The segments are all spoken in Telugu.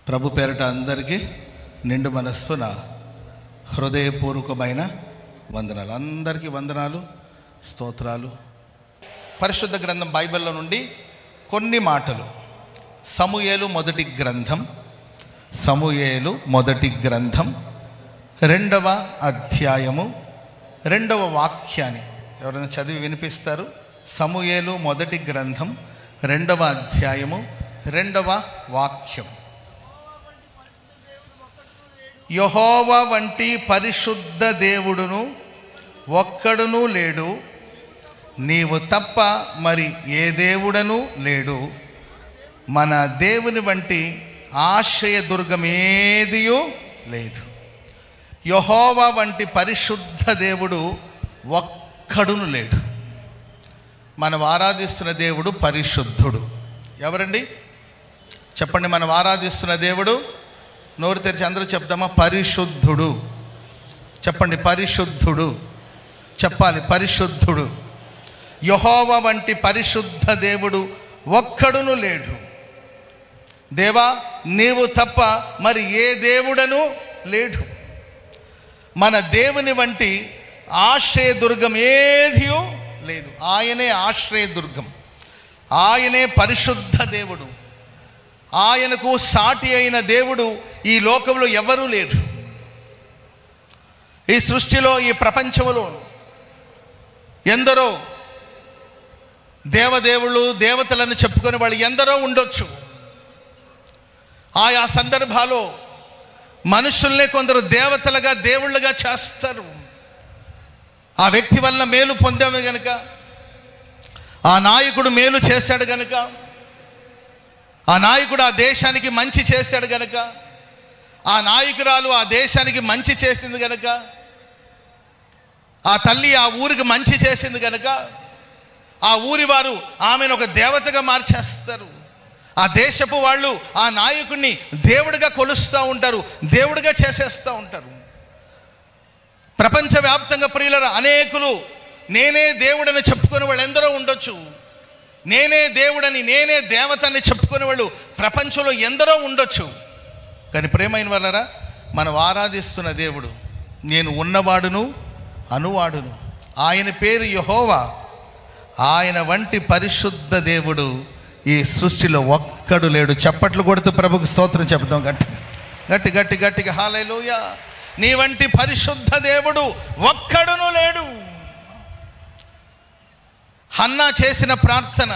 ప్రభు పేరట అందరికీ నిండు మనస్సున హృదయపూర్వకమైన వందనాలు. అందరికీ వందనాలు, స్తోత్రాలు. పరిశుద్ధ గ్రంథం బైబిల్లో నుండి కొన్ని మాటలు. సమూయేలు మొదటి గ్రంథం 2వ అధ్యాయము 2వ వాక్యాన్ని ఎవరైనా చదివి వినిపిస్తారు? సమూయేలు మొదటి గ్రంథం 2వ అధ్యాయము 2వ వాక్యం. యెహోవా వంటి పరిశుద్ధ దేవుడును ఒక్కడునూ లేడు, నీవు తప్ప మరి ఏ దేవుడను లేడు. మన దేవుని వంటి ఆశ్రయదుర్గమేదియూ లేదు. యెహోవా వంటి పరిశుద్ధ దేవుడు ఒక్కడును లేడు. మనం ఆరాధిస్తున్న దేవుడు పరిశుద్ధుడు. ఎవరండి చెప్పండి? మనం ఆరాధిస్తున్న దేవుడు, నోరు తెరిచి అందరూ చెప్దామా? పరిశుద్ధుడు. చెప్పండి, పరిశుద్ధుడు. చెప్పాలి, పరిశుద్ధుడు. యెహోవా వంటి పరిశుద్ధ దేవుడు ఒక్కడును లేడు. దేవా, నీవు తప్ప మరి ఏ దేవుడను లేడు. మన దేవుని వంటి ఆశ్రయదుర్గం ఏదియూ లేదు. ఆయనే ఆశ్రయదుర్గం, ఆయనే పరిశుద్ధ దేవుడు. ఆయనకు సాటి అయిన దేవుడు ఈ లోకంలో ఎవరూ లేరు. ఈ సృష్టిలో, ఈ ప్రపంచంలో ఎందరో దేవదేవుళ్ళు, దేవతలను చెప్పుకునే వాళ్ళు ఎందరో ఉండొచ్చు. ఆయా సందర్భాల్లో మనుషుల్నే కొందరు దేవతలుగా, దేవుళ్ళుగా చేస్తారు. ఆ వ్యక్తి వలన మేలు పొందాము గనుక, ఆ నాయకుడు మేలు చేశాడు గనుక, ఆ నాయకుడు ఆ దేశానికి మంచి చేశాడు గనుక, ఆ నాయకురాలు ఆ దేశానికి మంచి చేసింది గనుక, ఆ తల్లి ఆ ఊరికి మంచి చేసింది గనుక, ఆ ఊరి వారు ఆమెను ఒక దేవతగా మార్చేస్తారు. ఆ దేశపు వాళ్ళు ఆ నాయకుడిని దేవుడిగా కొలుస్తూ ఉంటారు, దేవుడిగా చేసేస్తూ ఉంటారు. ప్రపంచవ్యాప్తంగా ప్రియులరా, అనేకులు నేనే దేవుడని చెప్పుకునే వాళ్ళు ఎందరో ఉండొచ్చు. నేనే దేవుడని, నేనే దేవతని చెప్పుకునే వాళ్ళు ప్రపంచంలో ఎందరో ఉండొచ్చు. కానీ ప్రేమైన వాళ్ళరా, మనం ఆరాధిస్తున్న దేవుడు నేను ఉన్నవాడును అనువాడును. ఆయన పేరు యెహోవా. ఆయన వంటి పరిశుద్ధ దేవుడు ఈ సృష్టిలో ఒక్కడు లేడు. చప్పట్లు కొడుతూ ప్రభుకు స్తోత్రం చెప్తాం గట్టిగా హల్లెలూయా. నీ వంటి పరిశుద్ధ దేవుడు ఒక్కడును లేడు. హన్నా చేసిన ప్రార్థన,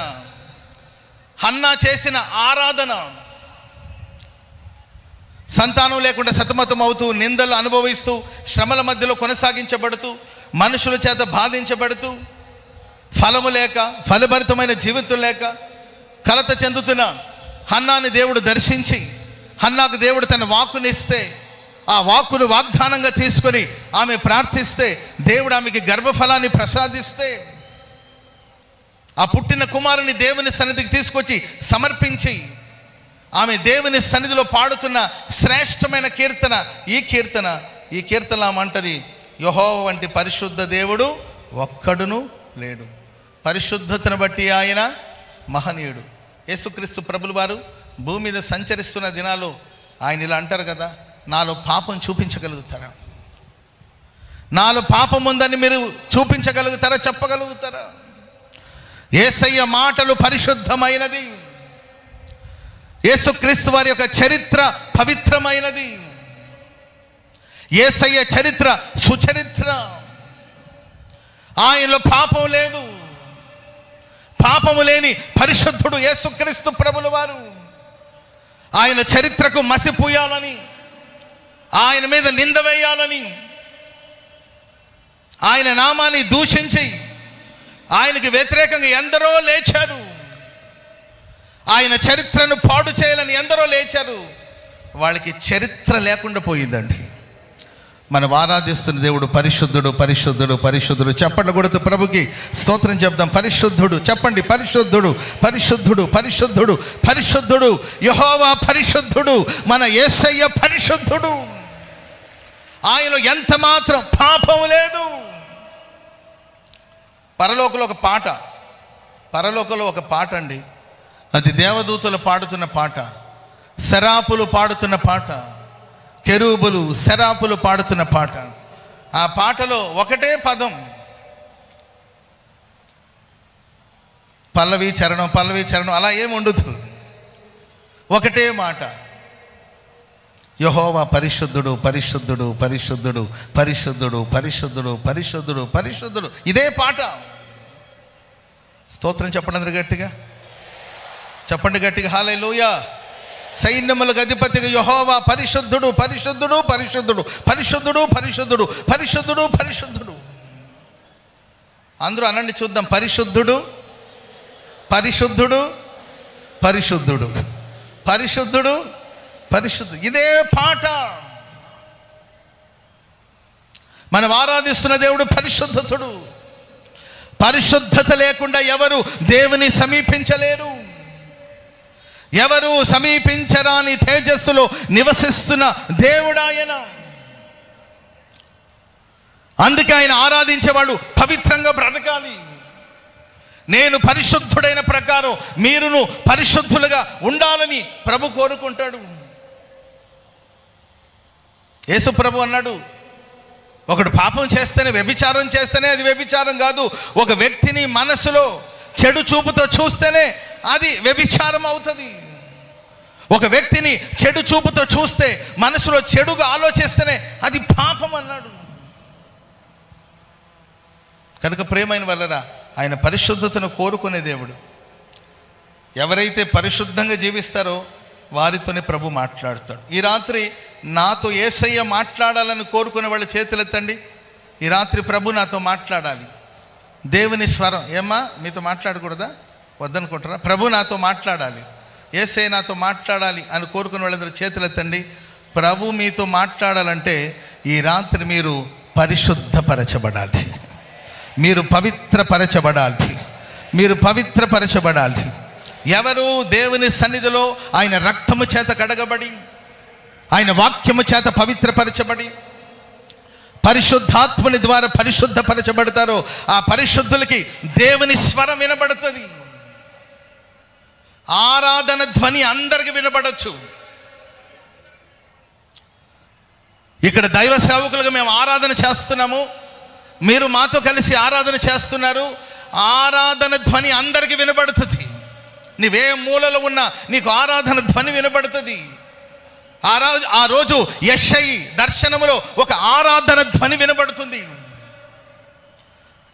హన్నా చేసిన ఆరాధన, సంతానం లేకుండా సతమతం అవుతూ, నిందలు అనుభవిస్తూ, శ్రమల మధ్యలో కొనసాగించబడుతూ, మనుషుల చేత బాధించబడుతూ, ఫలము లేక, ఫలభరితమైన జీవితం లేక కలత చెందుతున్న హన్నాని దేవుడు దర్శించి, హన్నాకు దేవుడు తన వాక్కునిస్తే, ఆ వాక్కును వాగ్దానంగా తీసుకొని ఆమె ప్రార్థిస్తే, దేవుడు ఆమెకి గర్భఫలాన్ని ప్రసాదిస్తే, ఆ పుట్టిన కుమారుని దేవుని సన్నిధికి తీసుకొచ్చి సమర్పించి, ఆమె దేవుని సన్నిధిలో పాడుతున్న శ్రేష్టమైన కీర్తన ఈ కీర్తన ఆమంటది, యెహోవా వంటి పరిశుద్ధ దేవుడు ఒక్కడును లేడు. పరిశుద్ధతను బట్టి ఆయన మహనీయుడు. యేసుక్రీస్తు ప్రభులు వారు భూమి మీద సంచరిస్తున్న దినాల్లో ఆయన ఇలా అంటారు కదా, నాలో పాపం చూపించగలుగుతారా? నాలో పాపం ఉందని మీరు చూపించగలుగుతారా? చెప్పగలుగుతారా? యేసయ్య మాటలు పరిశుద్ధమైనది. యేసుక్రీస్తు వారి యొక్క చరిత్ర పవిత్రమైనది. యేసయ్య చరిత్ర సుచరిత్ర. ఆయనలో పాపం లేదు. పాపము లేని పరిశుద్ధుడు యేసుక్రీస్తు ప్రభుల వారు. ఆయన చరిత్రకు మసిపూయాలని, ఆయన మీద నింద వేయాలని, ఆయన నామాన్ని దూషించి ఆయనకి వ్యతిరేకంగా ఎందరో లేచారు. ఆయన చరిత్రను పాడు చేయాలని ఎందరో లేచారు. వాళ్ళకి చరిత్ర లేకుండా పోయిందండి. మనం ఆరాధిస్తున్న దేవుడు పరిశుద్ధుడు, పరిశుద్ధుడు, పరిశుద్ధుడు. చప్పట్లు కొడుతూ ప్రభుకి స్తోత్రం చెప్దాం. పరిశుద్ధుడు. చెప్పండి, పరిశుద్ధుడు, పరిశుద్ధుడు, పరిశుద్ధుడు, పరిశుద్ధుడు. యెహోవా పరిశుద్ధుడు. మన యేసయ్య పరిశుద్ధుడు. ఆయనలో ఎంత మాత్రం పాపం లేదు. పరలోకంలో ఒక పాట అండి, అది దేవదూతలు పాడుతున్న పాట. సెరాపులు పాడుతున్న పాట, కెరూబులు సెరాపులు పాడుతున్న పాట. ఆ పాటలో ఒకటే పదం, పల్లవి చరణం అలా ఏమి ఉండదు, ఒకటే మాట, యెహోవా పరిశుద్ధుడు పరిశుద్ధుడు పరిశుద్ధుడు పరిశుద్ధుడు పరిశుద్ధుడు పరిశుద్ధుడు పరిశుద్ధుడు. ఇదే పాట. స్తోత్రం చెప్పండి అందరు గట్టిగా, చెప్పండి గట్టిగా హల్లెలూయా. సైన్యములకు అధిపతిగా యెహోవా పరిశుద్ధుడు పరిశుద్ధుడు పరిశుద్ధుడు పరిశుద్ధుడు పరిశుద్ధుడు పరిశుద్ధుడు పరిశుద్ధుడు. అందరూ అనండి చూద్దాం, పరిశుద్ధుడు పరిశుద్ధుడు పరిశుద్ధుడు పరిశుద్ధుడు పరిశుద్ధుడు. ఇదే పాట. మనం ఆరాధిస్తున్న దేవుడు పరిశుద్ధతుడు. పరిశుద్ధత లేకుండా ఎవరు దేవుని సమీపించలేరు. ఎవరు సమీపించరాని తేజస్సులో నివసిస్తున్న దేవుడాయన. అందుకే ఆయన ఆరాధించేవాడు పవిత్రంగా బ్రతకాలి. నేను పరిశుద్ధుడైన ప్రకారం మీరును పరిశుద్ధులుగా ఉండాలని ప్రభు కోరుకుంటాడు. యేసు ప్రభు అన్నాడు, ఒకడు పాపం చేస్తేనే, వ్యభిచారం చేస్తేనే అది వ్యభిచారం కాదు. ఒక వ్యక్తిని మనసులో చెడు చూపుతో చూస్తేనే అది వ్యభిచారం అవుతుంది. ఒక వ్యక్తిని చెడు చూపుతో చూస్తే, మనసులో చెడుగా ఆలోచిస్తేనే అది పాపం అన్నాడు. కనుక ప్రియమైన వల్లరా, ఆయన పరిశుద్ధతను కోరుకునే దేవుడు. ఎవరైతే పరిశుద్ధంగా జీవిస్తారో వారితోనే ప్రభు మాట్లాడుతాడు. ఈ రాత్రి నాతో యేసయ్య మాట్లాడాలని కోరుకునే వాళ్ళ చేతులెత్తండి. ఈ రాత్రి ప్రభు నాతో మాట్లాడాలి. దేవుని స్వరం, ఏమ్మా మీతో మాట్లాడకూడదా, వద్దనుకుంటారా? ప్రభు నాతో మాట్లాడాలి, యేసయ్య నాతో మాట్లాడాలి అని కోరుకునే వాళ్ళందరూ చేతులెత్తండి. ప్రభు మీతో మాట్లాడాలంటే ఈ రాత్రి మీరు పరిశుద్ధపరచబడాలి, మీరు పవిత్రపరచబడాలి, మీరు పవిత్రపరచబడాలి. ఎవరు దేవుని సన్నిధిలో ఆయన రక్తము చేత కడగబడి, ఆయన వాక్యము చేత పవిత్రపరచబడి, పరిశుద్ధాత్మని ద్వారా పరిశుద్ధపరచబడతారో ఆ పరిశుద్ధులకి దేవుని స్వరం వినబడుతుంది. ఆరాధన ధ్వని అందరికి వినబడచ్చు. ఇక్కడ దైవ సేవకులుగా మేము ఆరాధన చేస్తున్నాము, మీరు మాతో కలిసి ఆరాధన చేస్తున్నారు. ఆరాధన ధ్వని అందరికీ వినబడుతుంది. నీవే మూలలో ఉన్నా నీకు ఆరాధన ధ్వని వినబడుతుంది. ఆ రోజు యెషయి దర్శనములో ఒక ఆరాధన ధ్వని వినబడుతుంది.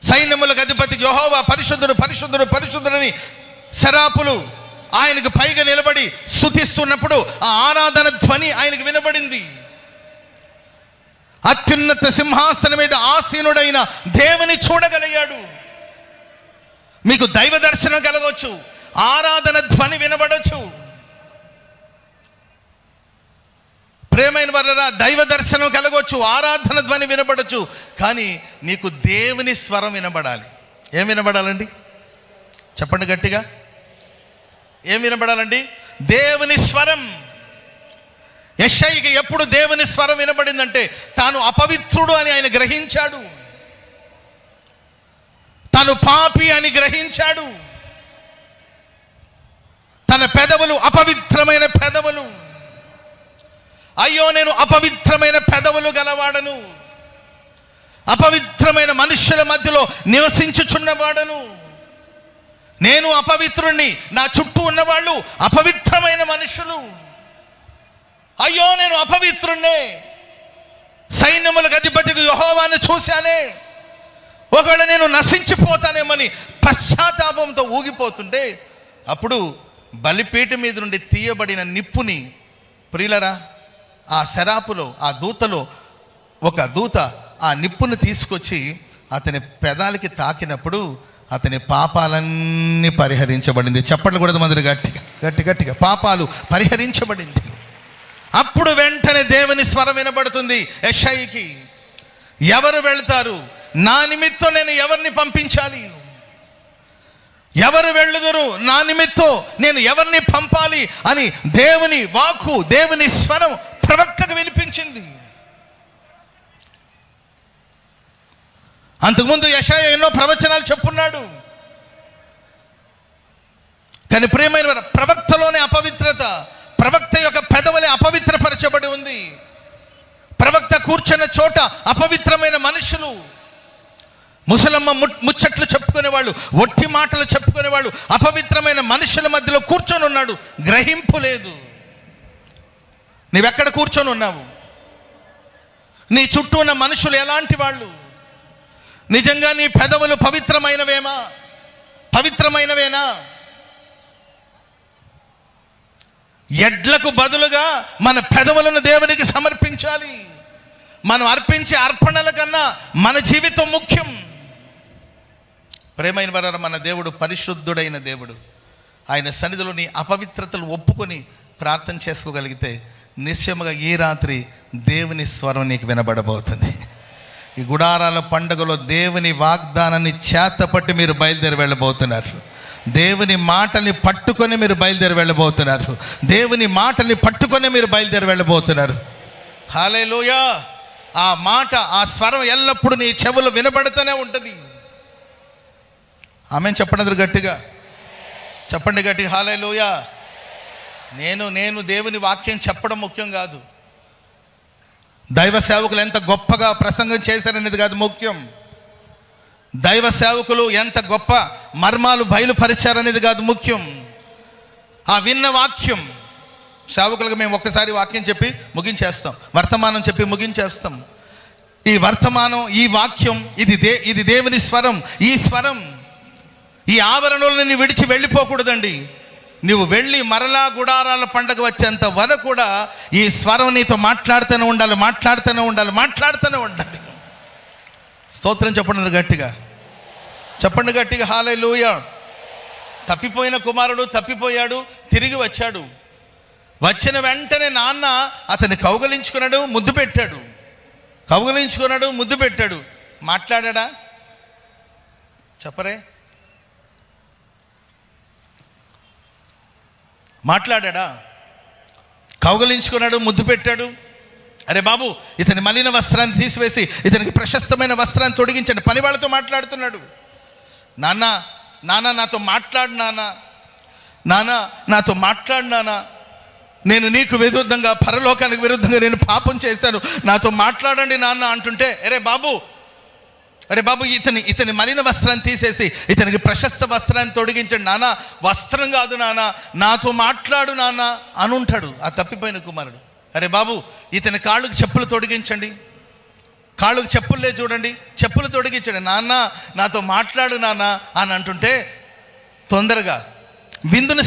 సైన్యములకు అధిపతి యెహోవా పరిశుద్ధుడు పరిశుద్ధుడు పరిశుద్ధుడని సెరాపులు ఆయనకు పైగా నిలబడి స్తుతిస్తున్నప్పుడు ఆ ఆరాధన ధ్వని ఆయనకు వినబడింది. అత్యున్నత సింహాసనం మీద ఆసీనుడైన దేవుని చూడగలిగాడు. మీకు దైవ దర్శనం కలగవచ్చు, ఆరాధన ధ్వని వినబడవచ్చు. ప్రేమైన వారరా, దైవ దర్శనం కలగవచ్చు, ఆరాధన ధ్వని వినబడచ్చు. కానీ నీకు దేవుని స్వరం వినబడాలి. ఏం వినబడాలండి? చెప్పండి గట్టిగా, ఏం వినబడాలండి? దేవుని స్వరం. యెషయికి ఎప్పుడు దేవుని స్వరం వినబడిందంటే తాను అపవిత్రుడు అని ఆయన గ్రహించాడు, తాను పాపి అని గ్రహించాడు. తన పెదవులు అపవిత్రమైన పెదవులు. అయ్యో నేను అపవిత్రమైన పెదవులు గలవాడను, అపవిత్రమైన మనుష్యుల మధ్యలో నివసించుచున్నవాడను, నేను అపవిత్రుణ్ణి, నా చుట్టూ ఉన్నవాళ్ళు అపవిత్రమైన మనుషులు. అయ్యో నేను అపవిత్రుణ్ణే, సైన్యములకు అధిపతికి యెహోవాను చూశానే, ఒకవేళ నేను నశించిపోతానేమని పశ్చాత్తాపంతో ఊగిపోతుంటే అప్పుడు బలిపీఠం మీద నుండి తీయబడిన నిప్పుని, ప్రియులరా, ఆ శరాపులో ఆ దూతలో ఒక దూత ఆ నిప్పును తీసుకొచ్చి అతని పెదాలకి తాకినప్పుడు అతని పాపాలన్నీ పరిహరించబడింది. చెప్పండి కూడా మంది గట్టిగా పాపాలు పరిహరించబడింది. అప్పుడు వెంటనే దేవుని స్వరం వినబడుతుంది యెషయికి. ఎవరు వెళ్తారు? నా నిమిత్తం నేను ఎవరిని పంపించాలి? ఎవరు వెళ్ళుదురు నా నిమిత్తం నేను ఎవరిని పంపాలి అని దేవుని వాక్కు, దేవుని స్వరం ప్రవక్తకు వినిపించింది. అంతకుముందు యెషయా ఎన్నో ప్రవచనాలు చెప్పున్నాడు. కానీ ప్రియమైన ప్రవక్తలోనే అపవిత్రత, ప్రవక్త యొక్క ముసలమ్మ ముచ్చట్లు చెప్పుకునేవాళ్ళు, ఒట్టి మాటలు చెప్పుకునేవాళ్ళు అపవిత్రమైన మనుషుల మధ్యలో కూర్చొని ఉన్నాడు. గ్రహింపు లేదు. నీవెక్కడ కూర్చొని ఉన్నావు? నీ చుట్టూ ఉన్న మనుషులు ఎలాంటి వాళ్ళు? నిజంగా నీ పెదవులు పవిత్రమైనవేనా? ఎడ్లకు బదులుగా మన పెదవులను దేవునికి సమర్పించాలి. మనం అర్పించే అర్పణల కన్నా మన జీవితం ముఖ్యం. ప్రేమైన వారు, మన దేవుడు పరిశుద్ధుడైన దేవుడు. ఆయన సన్నిధిలో నీ అపవిత్రతలు ఒప్పుకొని ప్రార్థన చేసుకోగలిగితే నిశ్చయముగా ఈ రాత్రి దేవుని స్వరం నీకు వినబడబోతుంది. ఈ గుడారాల పండుగలో దేవుని వాగ్దానాన్ని చేతపట్టి మీరు బయలుదేరి వెళ్ళబోతున్నారు. దేవుని మాటల్ని పట్టుకొని మీరు బయలుదేరి వెళ్ళబోతున్నారు. దేవుని మాటల్ని పట్టుకొని మీరు బయలుదేరి వెళ్ళబోతున్నారు. హల్లెలూయా. ఆ మాట, ఆ స్వరం ఎల్లప్పుడూ నీ చెవులు వినబడుతూనే ఉంటుంది. ఆమె చెప్పండి గట్టిగా, చెప్పండి గట్టిగా హల్లెలూయా. నేను దేవుని వాక్యం చెప్పడం ముఖ్యం కాదు, దైవ సేవకులు ఎంత గొప్పగా ప్రసంగం చేశారనేది కాదు ముఖ్యం, దైవ సేవకులు ఎంత గొప్ప మర్మాలు బయలుపరిచారనేది కాదు ముఖ్యం. ఆ విన్న వాక్యం. సేవకులుగా మేము ఒక్కసారి వాక్యం చెప్పి ముగించేస్తాం, వర్తమానం చెప్పి ముగించేస్తాం. ఈ వర్తమానం, ఈ వాక్యం, ఇది దేవుని స్వరం. ఈ స్వరం ఈ ఆవరణలో విడిచి వెళ్ళిపోకూడదండి. నువ్వు వెళ్ళి మరలా గుడారాల పండగ వచ్చేంత వరకు కూడా ఈ స్వరం నీతో మాట్లాడుతూనే ఉండాలి. స్తోత్రం చెప్పండి గట్టిగా, చెప్పండి గట్టిగా హల్లెలూయా. తప్పిపోయిన కుమారుడు తప్పిపోయాడు, తిరిగి వచ్చాడు. వచ్చిన వెంటనే నాన్న అతన్ని కౌగలించుకున్నాడు, ముద్దు పెట్టాడు. మాట్లాడా? చెప్పరే, మాట్లాడా? కౌగలించుకున్నాడు, ముద్దు పెట్టాడు. అరే బాబు, ఇతని మలిన వస్త్రాన్ని తీసివేసి ఇతనికి ప్రశస్తమైన వస్త్రాన్ని తొడిగించండి. పని వాళ్ళతో మాట్లాడుతున్నాడు. నాన్న నాతో మాట్లాడు, నాతో మాట్లాడు నాన్న, నేను నీకు విరుద్ధంగా, పరలోకానికి విరుద్ధంగా నేను పాపం చేశాను, నాతో మాట్లాడండి నాన్న అంటుంటే, అరే బాబు ఇతని మలిన వస్త్రాన్ని తీసేసి ఇతనికి ప్రశస్త వస్త్రాన్ని తొడిగించండి. నాన్న, వస్త్రం కాదు నాన్న, నాతో మాట్లాడు నాన్న అని ఉంటాడు ఆ తప్పిపోయిన కుమారుడు. అరే బాబు, ఇతని కాళ్ళకు చెప్పులు తొడిగించండి, కాళ్ళకు చెప్పులే చూడండి, చెప్పులు తొడిగించండి. నాన్న, నాతో మాట్లాడు నాన్న అని అంటుంటే, తొందరగా విందును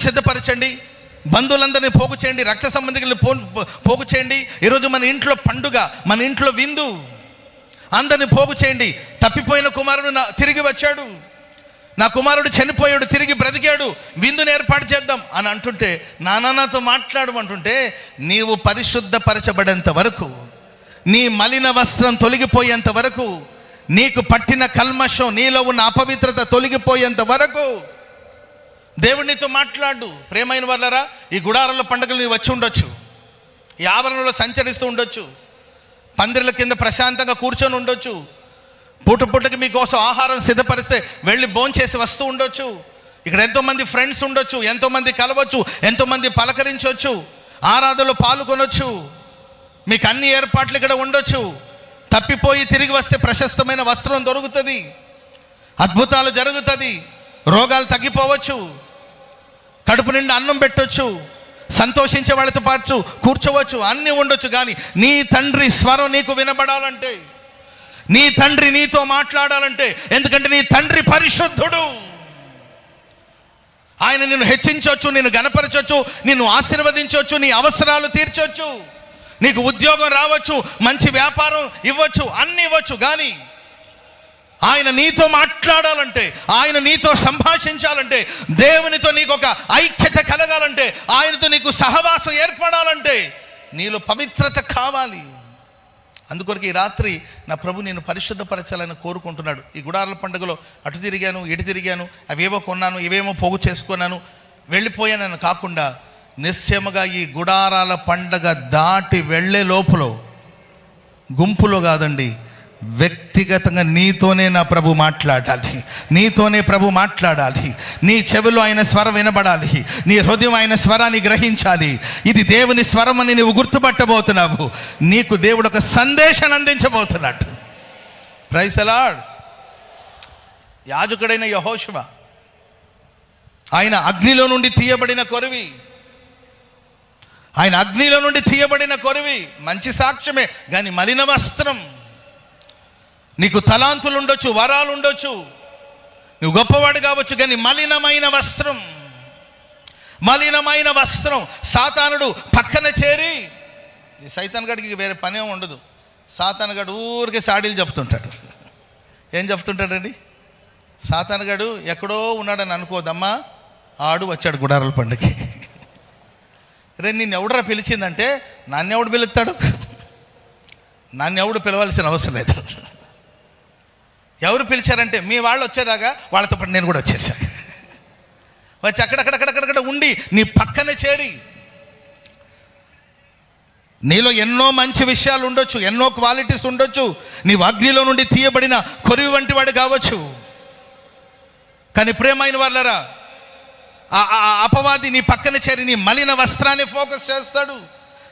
సిద్ధపరచండి, బంధువులందరినీ పోగు చేయండి, రక్త సంబంధికులను పోగు చేయండి. ఈరోజు మన ఇంట్లో పండుగ, మన ఇంట్లో విందు, అందరిని పోగు చేయండి. తప్పిపోయిన కుమారుడు తిరిగి వచ్చాడు, నా కుమారుడు చనిపోయాడు, తిరిగి బ్రతికాడు, విందుని ఏర్పాటు చేద్దాం అని అంటుంటే, నాతో మాట్లాడు అంటుంటే, నీవు పరిశుద్ధపరచబడేంత వరకు, నీ మలిన వస్త్రం తొలగిపోయేంత వరకు, నీకు పట్టిన కల్మషం, నీలో ఉన్న అపవిత్రత తొలగిపోయేంత వరకు దేవుడినితో మాట్లాడు. ప్రేమైన వాళ్ళరా, ఈ గుడారాల పండుగలు నీవు వచ్చి ఉండొచ్చు, ఈ ఆవరణలో సంచరిస్తూ ఉండొచ్చు, పందిర్ల కింద ప్రశాంతంగా కూర్చొని ఉండొచ్చు, పూటకి మీకోసం ఆహారం సిద్ధపరిస్తే వెళ్ళి భోంచేసి వస్తూ ఉండొచ్చు. ఇక్కడ ఎంతోమంది ఫ్రెండ్స్ ఉండొచ్చు, ఎంతోమంది కలవచ్చు, ఎంతోమంది పలకరించవచ్చు, ఆరాధనలో పాల్గొనొచ్చు, మీకు అన్ని ఏర్పాట్లు ఇక్కడ ఉండొచ్చు. తప్పిపోయి తిరిగి వస్తే ప్రశస్తమైన వస్త్రం దొరుకుతుంది, అద్భుతాలు జరుగుతుంది, రోగాలు తగ్గిపోవచ్చు, కడుపు నిండా అన్నం పెట్టొచ్చు, సంతోషించే వాళ్ళతో పాటు కూర్చోవచ్చు, అన్నీ ఉండొచ్చు. కానీ నీ తండ్రి స్వరం నీకు వినబడాలంటే, నీ తండ్రి నీతో మాట్లాడాలంటే, ఎందుకంటే నీ తండ్రి పరిశుద్ధుడు. ఆయన నిన్ను హెచ్చించవచ్చు, నిన్ను గణపరచవచ్చు, నిన్ను ఆశీర్వదించవచ్చు, నీ అవసరాలు తీర్చవచ్చు, నీకు ఉద్యోగం రావచ్చు, మంచి వ్యాపారం ఇవ్వచ్చు, అన్నీ ఇవ్వచ్చు. కానీ ఆయన నీతో మాట్లాడాలంటే, ఆయన నీతో సంభాషించాలంటే, దేవునితో నీకు ఒక ఐక్యత కలగాలంటే, ఆయనతో నీకు సహవాసం ఏర్పడాలంటే నీలో పవిత్రత కావాలి. అందుకొరకు ఈ రాత్రి నా ప్రభు నేను పరిశుద్ధపరచాలని కోరుకుంటున్నాడు. ఈ గుడారాల పండుగలో అటు తిరిగాను, ఇటు తిరిగాను, అవేవో కొన్నాను, ఇవేమో పోగు చేసుకున్నాను, వెళ్ళిపోయానని కాకుండా, నిశ్చయముగా ఈ గుడారాల పండగ దాటి వెళ్ళే లోపల, గుంపులో కాదండి, వ్యక్తిగతంగా నీతోనే నా ప్రభు మాట్లాడాలి, నీతోనే ప్రభు మాట్లాడాలి. నీ చెవిలో ఆయన స్వరం వినబడాలి, నీ హృదయం ఆయన స్వరాన్ని గ్రహించాలి. ఇది దేవుని స్వరం అని నువ్వు గుర్తుపట్టబోతున్నావు. నీకు దేవుడు ఒక సందేశాన్ని అందించబోతున్నాడు. Praise the lord. యాజకుడైన యెహోషువ, ఆయన అగ్నిలో నుండి తీయబడిన కొరివి, ఆయన అగ్నిలో నుండి తీయబడిన కొరివి. మంచి సాక్ష్యమే, కానీ మలిన వస్త్రం. నీకు తలాంతులు ఉండొచ్చు, వరాలు ఉండొచ్చు, నువ్వు గొప్పవాడు కావచ్చు, కానీ మలినమైన వస్త్రం, మలినమైన వస్త్రం. సాతానుడు పక్కన చేరి, ఈ సైతాన్ గడికి వేరే పనే ఉండదు. సాతాన్ గడు ఊరికే సాడీలు చెప్తుంటాడు. ఏం చెప్తుంటాడండి? సాతాన్ గడు ఎక్కడో ఉన్నాడని అనుకోదమ్మా, ఆడు వచ్చాడు గుడారాల పండుగకి. రే నిన్ను ఎవడరా పిలిచిందంటే, నన్నెవడు పిలుస్తాడు? నన్నెవడు పిలవాల్సిన అవసరం లేదు. ఎవరు పిలిచారంటే, మీ వాళ్ళు వచ్చారాగా, వాళ్ళతో పాటు నేను కూడా వచ్చేసా. వచ్చి అక్కడక్కడక్కడక్కడ ఉండి నీ పక్కనే చేరి, నీలో ఎన్నో మంచి విషయాలు ఉండొచ్చు, ఎన్నో క్వాలిటీస్ ఉండొచ్చు, నీవు అగ్నిలో నుండి తీయబడిన కొరివి వంటి వాడు కావచ్చు. కానీ ప్రియమైన వాళ్ళరా, ఆ అపవాది నీ పక్కన చేరి నీ మలిన వస్త్రాన్ని ఫోకస్ చేస్తాడు.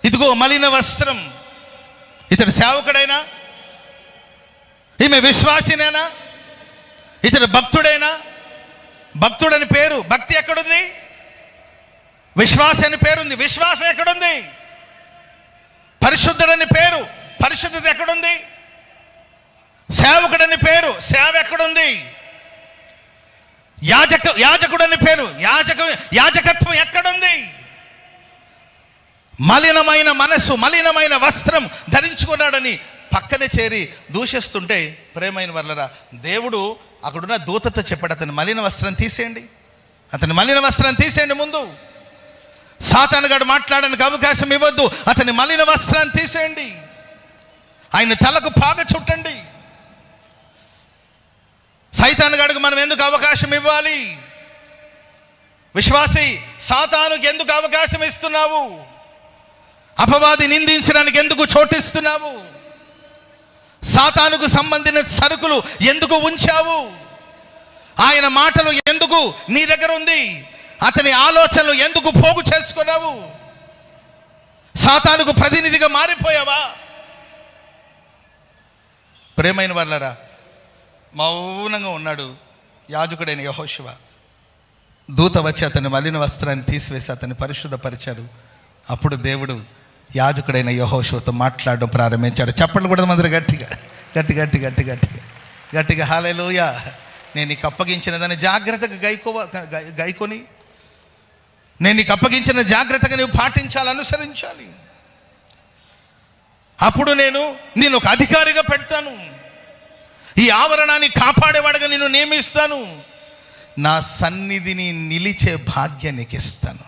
ఇదిగో మలిన వస్త్రం. ఇతడు సేవకుడైనా, ఈమె విశ్వాసినేనా, ఇతడు భక్తుడైనా, భక్తుడని పేరు, భక్తి ఎక్కడుంది? విశ్వాస అని పేరుంది, విశ్వాసం ఎక్కడుంది? పరిశుద్ధుడని పేరు, పరిశుద్ధత ఎక్కడుంది? సేవకుడని పేరు, సేవ ఎక్కడుంది? యాజకుడని పేరు, యాజకత్వం ఎక్కడుంది? మలినమైన మనస్సు, మలినమైన వస్త్రం ధరించుకున్నాడని పక్కనే చేరి దూషిస్తుంటే, ప్రేమైన వర్లరా, దేవుడు అక్కడున్న దూతతో చెప్పాడు, అతని మలిన వస్త్రం తీసేయండి, అతని మలిన వస్త్రం తీసేయండి. ముందు సాతానుగాడు మాట్లాడడానికి అవకాశం ఇవ్వద్దు. అతని మలిన వస్త్రాన్ని తీసేయండి, ఆయన తలకు పాగ చుట్టండి. సైతానుగాడికి మనం ఎందుకు అవకాశం ఇవ్వాలి? విశ్వాసి, సాతానుకి ఎందుకు అవకాశం ఇస్తున్నావు? అపవాది నిందించడానికి ఎందుకు చోటిస్తున్నావు? సాతానుకు సంబంధించిన సరుకులు ఎందుకు ఉంచావు? ఆయన మాటలు ఎందుకు నీ దగ్గర ఉంది? అతని ఆలోచనలు ఎందుకు పోగు చేసుకున్నావు? సాతానుకు ప్రతినిధిగా మారిపోయావా? ప్రేమైన వాళ్ళరా, మౌనంగా ఉన్నాడు యాజకుడైన యెహోషువ. దూత వచ్చి అతని మలిన వస్త్రాన్ని తీసివేసి అతన్ని పరిశుద్ధపరిచారు. అప్పుడు దేవుడు యాజకుడైన యెహోషువతో మాట్లాడడం ప్రారంభించాడు. చెప్పండి కూడా మందరు గట్టిగా గట్టి గట్టి గట్టి గట్టిగా గట్టిగా హల్లెలూయా. నేను నీకు అప్పగించిన దాన్ని జాగ్రత్తగా గైకొని, నేను నీకు అప్పగించిన జాగ్రత్తగా నువ్వు పాటించాలి, అనుసరించాలి. అప్పుడు నేను ఒక అధికారిగా పెడతాను, ఈ ఆవరణాన్ని కాపాడేవాడుగా నిన్ను నియమిస్తాను, నా సన్నిధిని నిలిచే భాగ్యం నీకు ఇస్తాను.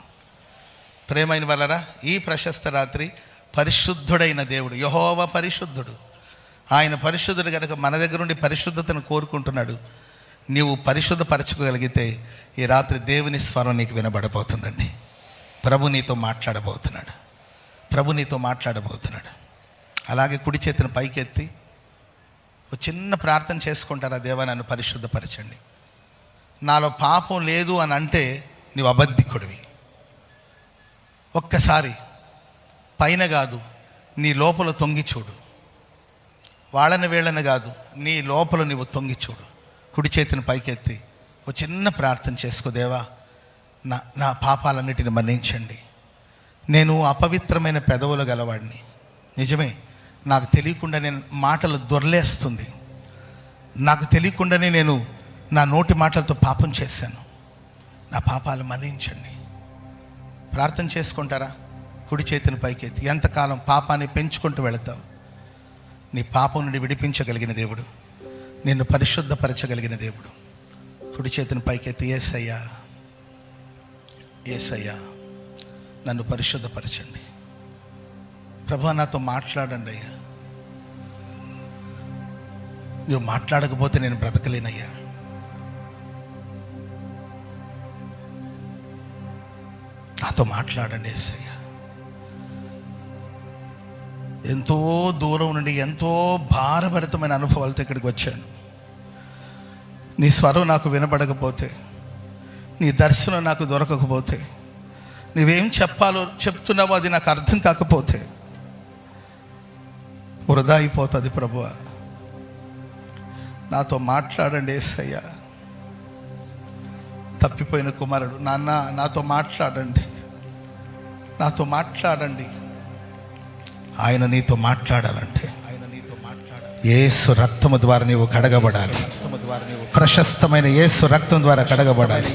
ప్రేమైన వాళ్ళరా, ఈ ప్రశస్త రాత్రి పరిశుద్ధుడైన దేవుడు యెహోవా పరిశుద్ధుడు. ఆయన పరిశుద్ధుడు కనుక మన దగ్గర నుండి పరిశుద్ధతను కోరుకుంటున్నాడు. నీవు పరిశుద్ధపరచుకోగలిగితే ఈ రాత్రి దేవుని స్వరం నీకు వినబడబోతుందండి. ప్రభు నీతో మాట్లాడబోతున్నాడు, ప్రభు నీతో మాట్లాడబోతున్నాడు. అలాగే కుడి చేతిని పైకెత్తి ఒక చిన్న ప్రార్థన చేసుకుంటారా, దేవా నన్ను పరిశుద్ధపరచండి. నాలో పాపం లేదు అని అంటే నీవు అబద్ధికుడివి. ఒక్కసారి పైన కాదు, నీ లోపల తొంగి చూడు. వాళ్ళని వీళ్ళని కాదు, నీ లోపల నీవు తొంగి చూడు. కుడి చేతిని పైకెత్తి ఒక చిన్న ప్రార్థన చేసుకో. దేవా, నా పాపాలన్నిటిని మన్నించండి. నేను అపవిత్రమైన పెదవులు గలవాడిని, నిజమే. నాకు తెలియకుండా నేను మాటలు దొర్లేస్తుంది, నాకు తెలియకుండానే నేను నా నోటి మాటలతో పాపం చేశాను. నా పాపాలు మన్నించండి. ప్రార్థన చేసుకుంటారా? కుడి చేతిని పైకెత్తి. ఎంతకాలం పాపాన్ని పెంచుకుంటూ వెళతావు? నీ పాపం నుండి విడిపించగలిగిన దేవుడు, నిన్ను పరిశుద్ధపరచగలిగిన దేవుడు. కుడి చేతిని పైకెత్తి, యేసయ్యా, యేసయ్యా నన్ను పరిశుద్ధపరచండి. ప్రభువా నాతో మాట్లాడండి అయ్యా. నువ్వు మాట్లాడకపోతే నేను బ్రతకలేనయ్యా. నాతో మాట్లాడండి యేసయ్యా. ఎంతో దూరం నుండి ఎంతో భారభరితమైన అనుభవాలతో ఇక్కడికి వచ్చాను. నీ స్వరం నాకు వినబడకపోతే, నీ దర్శనం నాకు దొరకకపోతే, నువ్వేం చెప్పాలో చెప్తున్నావో అది నాకు అర్థం కాకపోతే వృధా అయిపోతుంది ప్రభువా. నాతో మాట్లాడండి యేసయ్య. తప్పిపోయిన కుమారుడు, నాన్న నాతో మాట్లాడండి, నాతో మాట్లాడండి. ఆయన నీతో మాట్లాడాలంటే యేసు రక్తము ద్వారా నీవు కడగబడాలి. ప్రశస్తమైన యేసు రక్తం ద్వారా కడగబడాలి.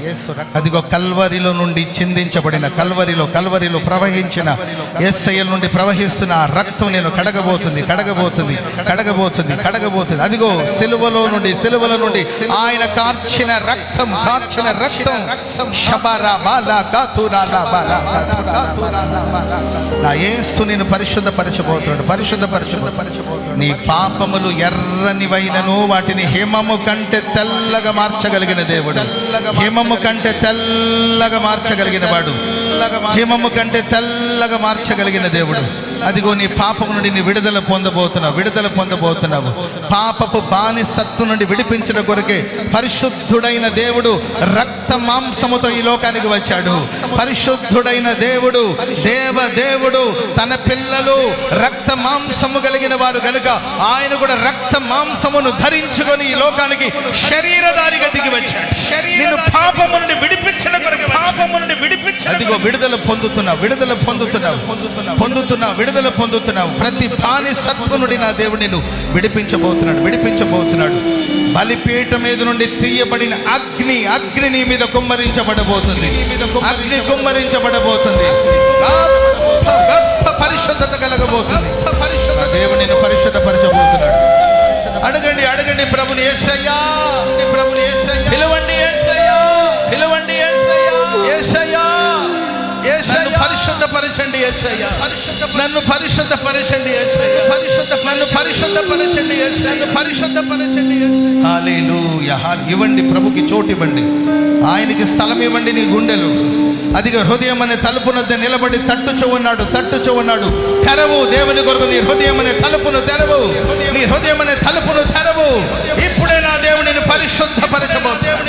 అదిగో కల్వరిలో నుండి చిందించబడిన కల్వరిలో ప్రవహించిన యేసయ్య నుండి ప్రవహిస్తున్న ఆ రక్తం నేను కడగబోతుంది. అదిగో సిలువలో నుండి ఆయన కార్చిన రక్తం నా యేసు నేను పరిశుద్ధపరచబోతున్నాడు. నీ పాపములు ఎర్రనివైనను వాటిని హిమము కంటే తెల్లగా మార్చగలిగిన దేవుడు. హిమము కంటే తెల్లగా మార్చగలిగిన వాడు. హిమము కంటే తెల్లగా మార్చగలిగిన దేవుడు. అదిగో నీ పాపము నుండి నీ విడుదల పొందబోతున్నావు. పాపపు బానిసత్తు నుండి విడిపించిన కొరకే పరిశుద్ధుడైన దేవుడు రక్త మాంసముతో ఈ లోకానికి వచ్చాడు. పరిశుద్ధుడైన దేవుడు, దేవదేవుడు, తన పిల్లలు రక్త మాంసము కలిగిన వారు కనుక ఆయన కూడా రక్త మాంసమును ధరించుకొని ఈ లోకానికి శరీరధారిగా దిగి వచ్చాడు. నిన్ను పాపము నుండి విడిపించిన కొరకు అదిగో విడుదల పొందుతున్నావు. ప్రతి బానిసత్వం నుండి నా దేవుడు నిన్ను విడిపించబోతున్నాడు. బలిపీఠం మీద నుండి తీయబడిన అగ్ని నీ మీద కుమ్మరించబడబోతుంది. గొప్ప పరిశుద్ధత కలగబోతుంది. దేవుడు నిన్ను పరిశుద్ధపరచబోతున్నాడు. అడగండి ప్రభుని యేసయ్యా. పిలవండి యేసయ్యా. నన్ను పరిశుద్ధపరచండి యేసయ్యా. నన్ను పరిశుద్ధపరచండి యేసయ్యా. హల్లెలూయా. ఇవ్వండి ప్రభుకి చోటు ఇవ్వండి, ఆయనకి స్థలం ఇవ్వండి. నీ గుండెలు అదిగా హృదయం అనే తలుపునొద్ద నిలబడి తట్టుచూ ఉన్నాడు. తెరవు దేవుని కొరకు నీ హృదయం అనే తలుపును తెరవు. ఇప్పుడే నా దేవుడిని పరిశుద్ధపరచబోతున్నాడు.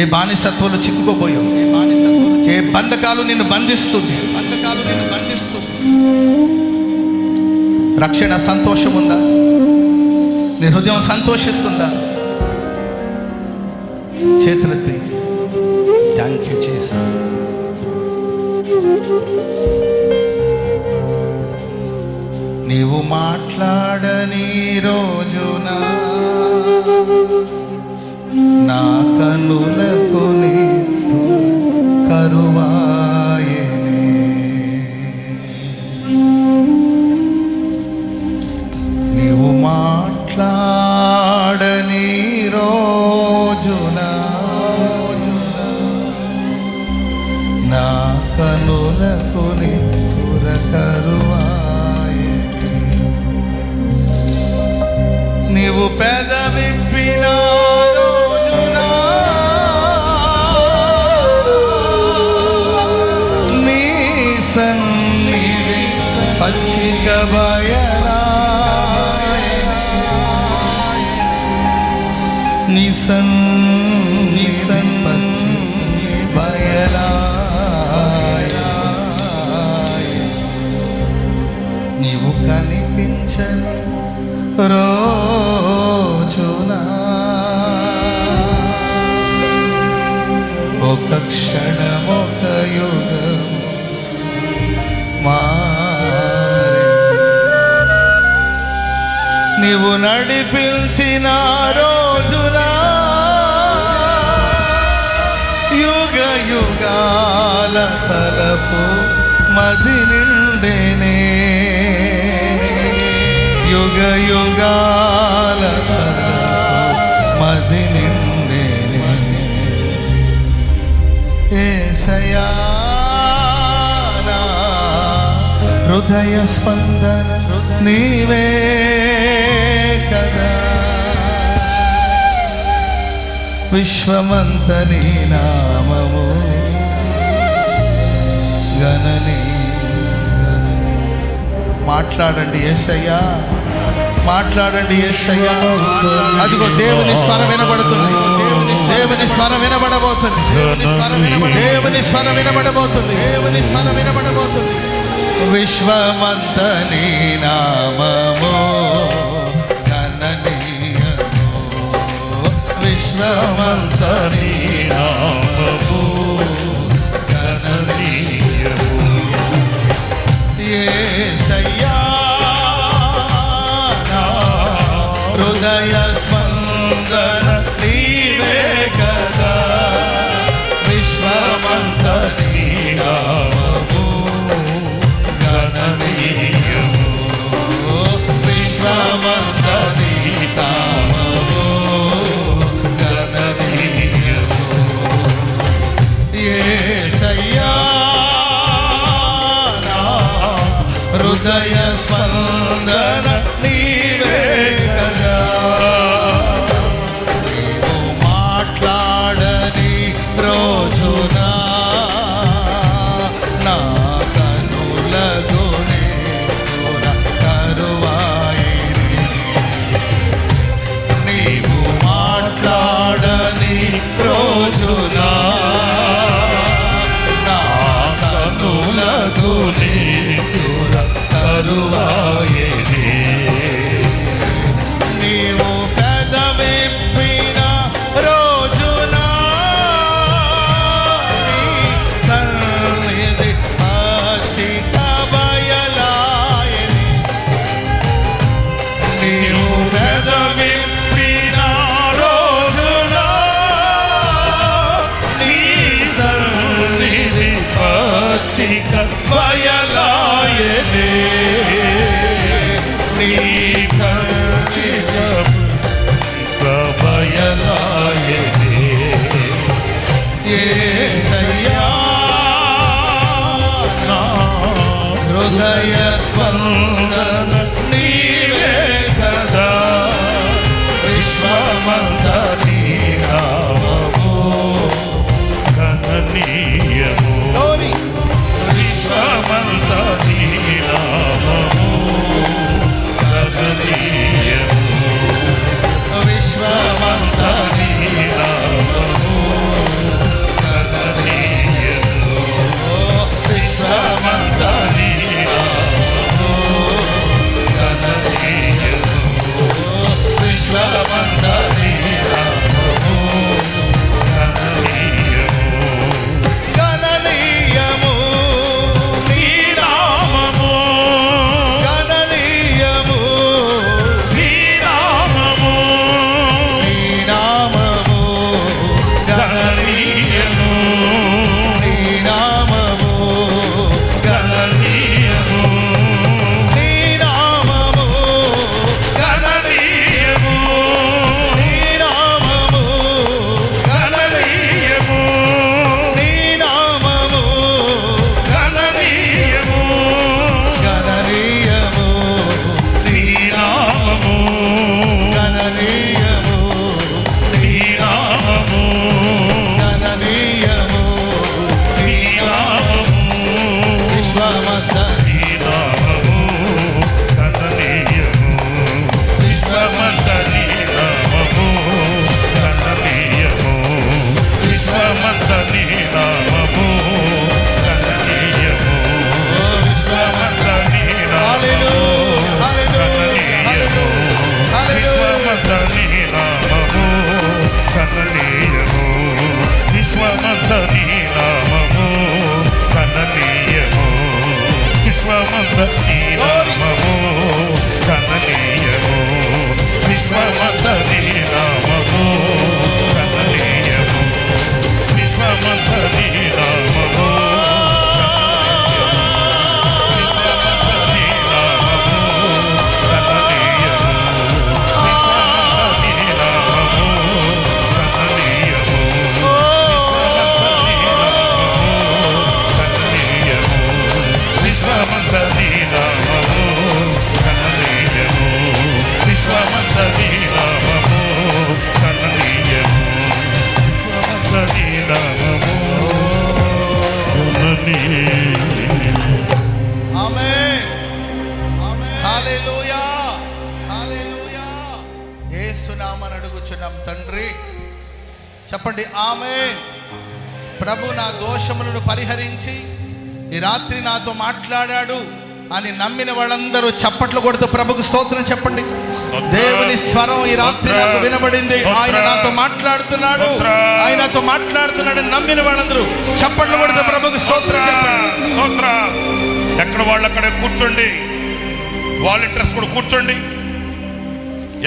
ఏ బానిసత్వంలో చిక్కుకోబోయావు, ఏ బంధకాలు నిన్ను బంధిస్తుంది. రక్షణ సంతోషం ఉందా? నీ హృదయం సంతోషిస్తుందా? చేతులెత్తి థ్యాంక్ యూ జీసస్. నీవు మాట్లాడని రోజున నా కనులకు కరువాయనే. నీవు మాట్లాడని రోజున నా కనులకు కరువాయనే. నీవు పెదవిప్పిన పచ్చిక నిసన్ పచ్చి బయలాయ. నీవు కనిపించని రోజున ఒక క్షణం ఒక యుగం నీవు నడిపించిన రోజున యుగ యుగాల తలపు మది నిండేనే. యుగ యుగాల తలపు మది నిండేనే. యేసయ్యా హృదయ స్పందన నీవే కదా. విశ్వమంత నీ నామము గణనీ. మాట్లాడండి యేసయ్యా. అదిగో దేవుని స్వరం వినబడుతుంది. దేవుని స్వరం వినబడబోతుంది. దేవుని స్వరం వినబడబోతుంది. దేవుని స్వరం వినబడబోతుంది. విశ్వమంత నీ నామము గణనీయము. విశ్వమంత నీ నామము గణనీయము. యేసయ్యా నా హృదయ స్పందన నీవే కదా. విశ్వమంత నీ నామము గణనీయము. విశ్వమంత నీ నామము గణనీయము. యేసయ్యా నా హృదయ స్పందన నీవే కదా. నీవు మాట్లాడని రోజున నా కనులకు కరువాయిని. నీవు మాట్లాడని రోజున నా కనులకు కరువాయిని. నీవు పెదవిప్పిన రోజున నీ సన్నిధి పచ్చిక బయలాయని. నీవు పెదవిప్పిన రోజున నీ సన్నిధి పచ్చిక బయలాయని. నీ పచ్చిక బయలాయని. యేసయ్యా నా హృదయ స్పందన నీవే కదా. విశ్వమంత నీ నామము గణనీయము. విశ్వమంత నీ నామము గణనీయము. విశ్వమంత నీ నామము గణనీయము. విశ్వమంత నీ నామము గణనీయము. విశ్వమంత నీ నామము గణనీయము. గణనీయము నీ నామము గణనీయము. నీ నామము నీ నామము గణనీయము. నీ నామము గణనీయము. నీ నామము గణనీయము. నీ నామము గణనీయము. నీ నామము గణనీయము. గణనీయము. నీ నామము గణనీయము. నీ నామము గణనీయము. నీ నామము విశ్వమంత నీ నామము గణనీయము. విశ్వమంత నీ నామము గణనీయము. విశ్వమంత నీ నామము గణనీయము. విశ్వమంత నీ నామము గణనీయము. విశ్వమంత నీ నామము గణనీయము. విశ్వమంత నీ నామము గణనీయము. విశ్వమంత నీ నామము గణనీయము. విశ్వమంత నీ నామము గణనీయము. విశ్వమంత నీ నామము చెప్పండి ఆమేన్. ప్రభు నా దోషములను పరిహరించి ఈ రాత్రి నాతో మాట్లాడాడు అని నమ్మిన వాళ్ళందరూ చప్పట్లు కొడుతూ ప్రభుకు స్తోత్రం చెప్పండి. దేవుని స్వరం ఈ రాత్రి నాకు వినబడింది. ఆయన నాతో మాట్లాడుతున్నాడు, ఆయనతో మాట్లాడుతున్నాడు. నమ్మిన వాళ్ళందరూ చప్పట్లు కొడుతూ ప్రభుకు స్తోత్రం చెప్పండి. ఎక్కడ వాళ్ళు అక్కడే కూర్చోండి. వాలంటీర్స్ కూడా కూర్చోండి.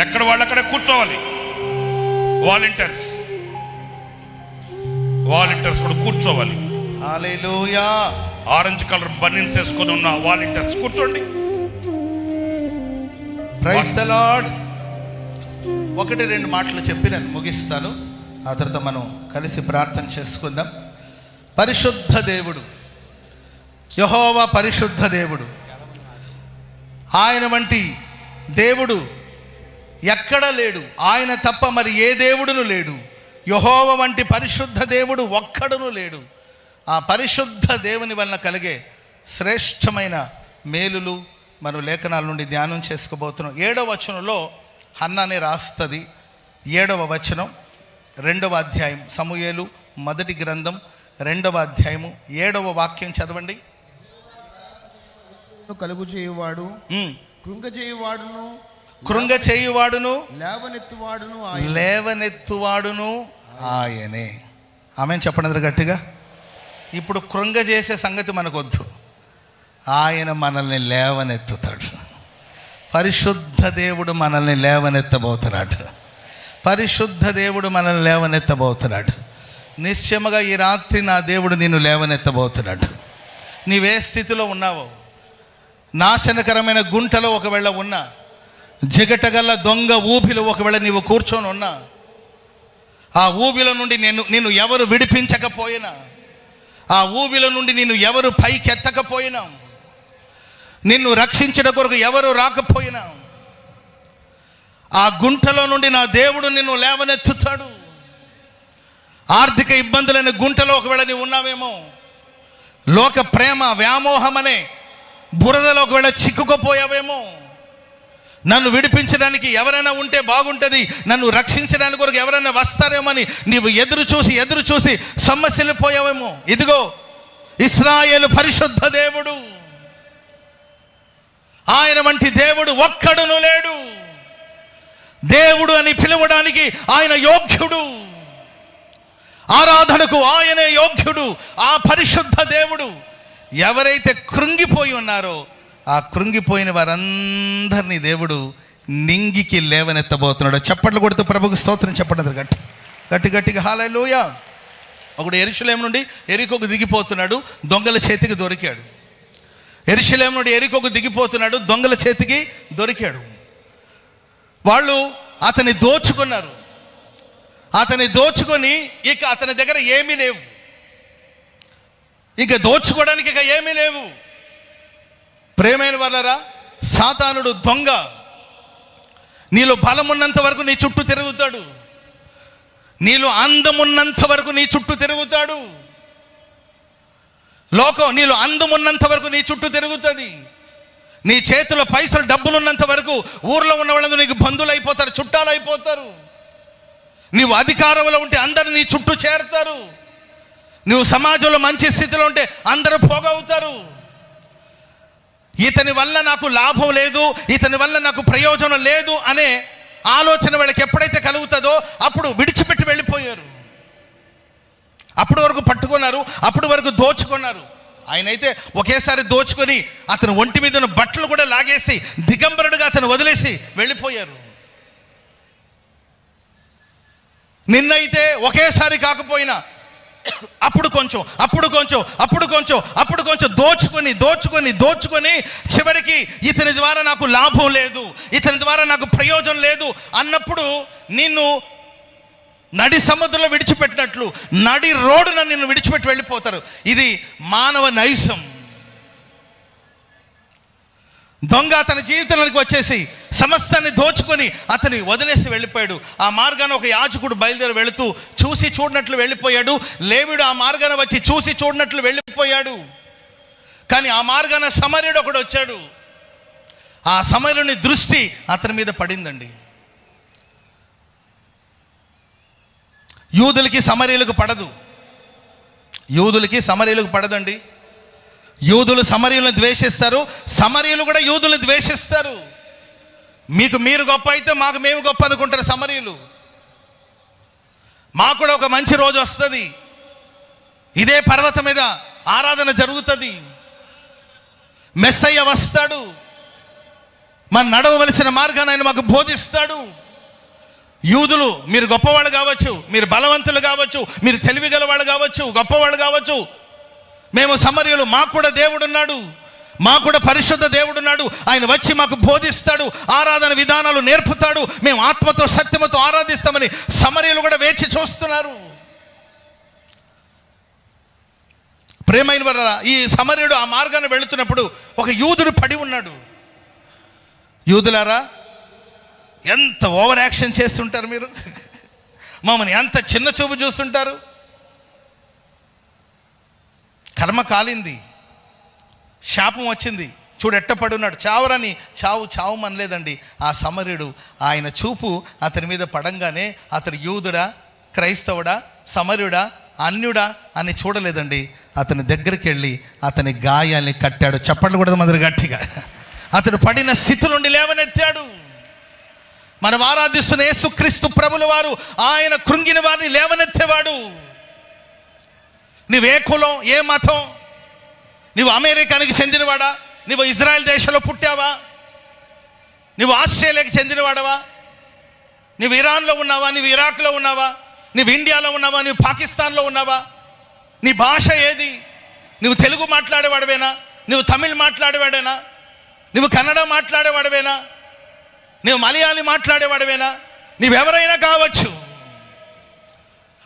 ఎక్కడ వాళ్ళు అక్కడే కూర్చోవాలి. వాలంటీర్స్ కూడా కూర్చోవాలి. హల్లెలూయా. ఆరెంజ్ కలర్ బనీన్స్ వేసుకొని ఉన్న వాలంటీర్స్ కూర్చోండి. Praise the lord. 1-2 మాటలు చెప్పి నేను ముగిస్తాను. ఆ తర్వాత మనం కలిసి ప్రార్థన చేసుకుందాం. పరిశుద్ధ దేవుడు యెహోవా, పరిశుద్ధ దేవుడు. ఆయన వంటి దేవుడు ఎక్కడా లేడు. ఆయన తప్ప మరి ఏ దేవుడును లేడు. యెహోవా వంటి పరిశుద్ధ దేవుడు ఒక్కడును లేడు. ఆ పరిశుద్ధ దేవుని వలన కలిగే శ్రేష్టమైన మేలులు మనం లేఖనాల నుండి ధ్యానం చేసుకోబోతున్నాం. 7వ వచనంలో హన్నానే రాస్తుంది. 7వ వచనం 2వ అధ్యాయం, సమూయేలు మొదటి గ్రంథం 2వ అధ్యాయము 7వ వాక్యం చదవండి. కలుగు చేయువాడు, కృంగ చేయువాడును లేవనెత్తువాడును ఆయనే. ఆమె చెప్పండి గట్టిగా. ఇప్పుడు కృంగ చేసే సంగతి మనకొద్దు. ఆయన మనల్ని లేవనెత్తుతాడు. పరిశుద్ధ దేవుడు మనల్ని లేవనెత్తబోతున్నాడు. పరిశుద్ధ దేవుడు మనల్ని లేవనెత్తబోతున్నాడు. నిశ్చయముగా ఈ రాత్రి నా దేవుడు నిన్ను లేవనెత్తబోతున్నాడు. నీవే స్థితిలో ఉన్నావో, నాశనకరమైన గుంటలో ఒకవేళ ఉన్నా, జిగటగల్ల దొంగ ఊబిలో ఒకవేళ నీవు కూర్చొని ఉన్నా, ఆ ఊబిలో నుండి నిన్ను ఎవరు విడిపించకపోయినా, ఆ ఊబిలో నుండి నిన్ను ఎవరు పైకెత్తకపోయినా, నిన్ను రక్షించడం కొరకు ఎవరు రాకపోయినా, ఆ గుంటలో నుండి నా దేవుడు నిన్ను లేవనెత్తుతాడు. ఆర్థిక ఇబ్బందులైన గుంటలో ఒకవేళ నీవు ఉన్నావేమో, లోక ప్రేమ వ్యామోహం అనే బురదలో ఒకవేళ చిక్కుకుపోయావేమో, నన్ను విడిపించడానికి ఎవరైనా ఉంటే బాగుంటుంది, నన్ను రక్షించడానికి కొరకు ఎవరైనా వస్తారేమో అని నీవు ఎదురు చూసి సొమ్మసిల్లిపోయావేమో. ఇదిగో ఇశ్రాయేలు పరిశుద్ధ దేవుడు, ఆయన వంటి దేవుడు ఒక్కడును లేడు. దేవుడు అని పిలవడానికి ఆయన యోగ్యుడు, ఆరాధనకు ఆయనే యోగ్యుడు. ఆ పరిశుద్ధ దేవుడు ఎవరైతే కృంగిపోయి ఉన్నారో, ఆ కృంగిపోయిన వారందరినీ దేవుడు నింగికి లేవనెత్తబోతున్నాడు. చప్పట్లు కొడుతూ ప్రభుకు స్తోత్రం చెప్పండి గట్టిగా హల్లెలూయా. ఒకడు యెరూషలేము నుండి యెరికోకు దిగిపోతున్నాడు, దొంగల చేతికి దొరికాడు. యెరూషలేము నుండి యెరికోకు దిగిపోతున్నాడు, దొంగల చేతికి దొరికాడు. వాళ్ళు అతన్ని దోచుకున్నారు. అతన్ని దోచుకొని ఇక అతని దగ్గర ఏమీ లేవు. ఇక దోచుకోవడానికి ఇక ఏమీ లేవు. ప్రేమైన వాళ్ళరా, సాతానుడు దొంగ నీలో బలమున్నంత వరకు నీ చుట్టూ తిరుగుతాడు. నీలో అందమున్నంత వరకు నీ చుట్టూ తిరుగుతాడు. లోకం నీలో అందమున్నంత వరకు నీ చుట్టూ తిరుగుతుంది. నీ చేతిలో పైసలు డబ్బులు ఉన్నంత వరకు ఊర్లో ఉన్న వాళ్ళందరూ నీకు బంధువులు అయిపోతారు, చుట్టాలు అయిపోతారు. నీవు అధికారంలో ఉంటే అందరూ నీ చుట్టూ చేరుతారు. నువ్వు సమాజంలో మంచి స్థితిలో ఉంటే అందరూ పోగవుతారు. ఇతని వల్ల నాకు లాభం లేదు, ఇతని వల్ల నాకు ప్రయోజనం లేదు అనే ఆలోచన వాళ్ళకి ఎప్పుడైతే కలుగుతుందో అప్పుడు విడిచిపెట్టి వెళ్ళిపోయారు. అప్పటి వరకు పట్టుకున్నారు, అప్పటి వరకు దోచుకున్నారు. ఆయన అయితే ఒకేసారి దోచుకొని అతను ఒంటి మీద ఉన్న బట్టలు కూడా లాగేసి దిగంబరుడుగా అతను వదిలేసి వెళ్ళిపోయారు. నిన్నైతే ఒకేసారి కాకపోయినా అప్పుడు కొంచెం దోచుకొని చివరికి ఇతని ద్వారా నాకు లాభం లేదు, ఇతని ద్వారా నాకు ప్రయోజనం లేదు అన్నప్పుడు నిన్ను నడి సముద్రంలో విడిచిపెట్టినట్లు నడి రోడ్డున నిన్ను విడిచిపెట్టి వెళ్ళిపోతారు. ఇది మానవ నైజం. దొంగ తన జీవితానికి వచ్చేసి సమస్తాన్ని దోచుకొని అతని వదిలేసి వెళ్ళిపోయాడు. ఆ మార్గాన ఒక యాజకుడు బయలుదేరి వెళుతూ చూసి చూడనట్లు వెళ్ళిపోయాడు. లేవీడు ఆ మార్గాన వచ్చి చూసి చూడనట్లు వెళ్ళిపోయాడు. కానీ ఆ మార్గాన సమరయుడు ఒకడు వచ్చాడు. ఆ సమరయుని దృష్టి అతని మీద పడిందండి. యూదులకి సమరీయులకు పడదు. యూదులకి సమరీయులకు పడదండి. యూదులు సమరీయులను ద్వేషిస్తారు, సమరీయులు కూడా యూదులను ద్వేషిస్తారు. మీకు మీరు గొప్ప అయితే మాకు మేము గొప్ప అనుకుంటారు సమరీయులు. మాకు కూడా ఒక మంచి రోజు వస్తుంది, ఇదే పర్వతం మీద ఆరాధన జరుగుతుంది, మెస్సయ్య వస్తాడు, మన నడవవలసిన మార్గాన్ని ఆయన మాకు బోధిస్తాడు. యూదులు మీరు గొప్పవాళ్ళు కావచ్చు, మీరు బలవంతులు కావచ్చు, మీరు తెలివి గల వాళ్ళు కావచ్చు, గొప్పవాళ్ళు కావచ్చు. మేము సమరీయులు, మాకు కూడా దేవుడు ఉన్నాడు, మాకు కూడా పరిశుద్ధ దేవుడు ఉన్నాడు, ఆయన వచ్చి మాకు బోధిస్తాడు, ఆరాధన విధానాలు నేర్పుతాడు, మేము ఆత్మతో సత్యమతో ఆరాధిస్తామని సమరీయులు కూడా వేచి చూస్తున్నారు. ప్రేమైన వారా, ఈ సమరీయుడు ఆ మార్గాన్ని వెళుతున్నప్పుడు ఒక యూదుడు పడి ఉన్నాడు. యూదులారా, ఎంత ఓవర్ యాక్షన్ చేస్తుంటారు మీరు, మమ్మల్ని ఎంత చిన్న చూపు చూస్తుంటారు. కర్మ కాలింది, శాపం వచ్చింది, చూడు ఎట్టపడున్నాడు, చావరని చావు అనలేదండి ఆ సమరీయుడు. ఆయన చూపు అతని మీద పడంగానే అతడు యూదుడా, క్రైస్తవుడా, సమరీయుడా, అన్యుడా అని చూడలేదండి. అతని దగ్గరికి వెళ్ళి అతని గాయాల్ని కట్టాడు. చప్పట్లు కూడా మొదలు గట్టిగా. అతడు పడిన స్థితి నుండి లేవనెత్తాడు. మనం ఆరాధిస్తున్న యేసుక్రీస్తు ప్రభుల వారు ఆయన కృంగిన వారిని లేవనెత్తేవాడు. నువ్వే కులం, ఏ మతం, నువ్వు అమెరికానికి చెందినవాడా, నువ్వు ఇజ్రాయెల్ దేశంలో పుట్టావా, నువ్వు ఆస్ట్రేలియాకి చెందినవాడవా, నువ్వు ఇరాన్లో ఉన్నావా, నువ్వు ఇరాక్లో ఉన్నావా, నువ్వు ఇండియాలో ఉన్నావా, నువ్వు పాకిస్తాన్లో ఉన్నావా, నీ భాష ఏది, నువ్వు తెలుగు మాట్లాడేవాడవేనా, నువ్వు తమిళ్ మాట్లాడేవాడేనా, నువ్వు కన్నడ మాట్లాడేవాడవేనా, నువ్వు మలయాళీ మాట్లాడేవాడవేనా, నువ్వెవరైనా కావచ్చు.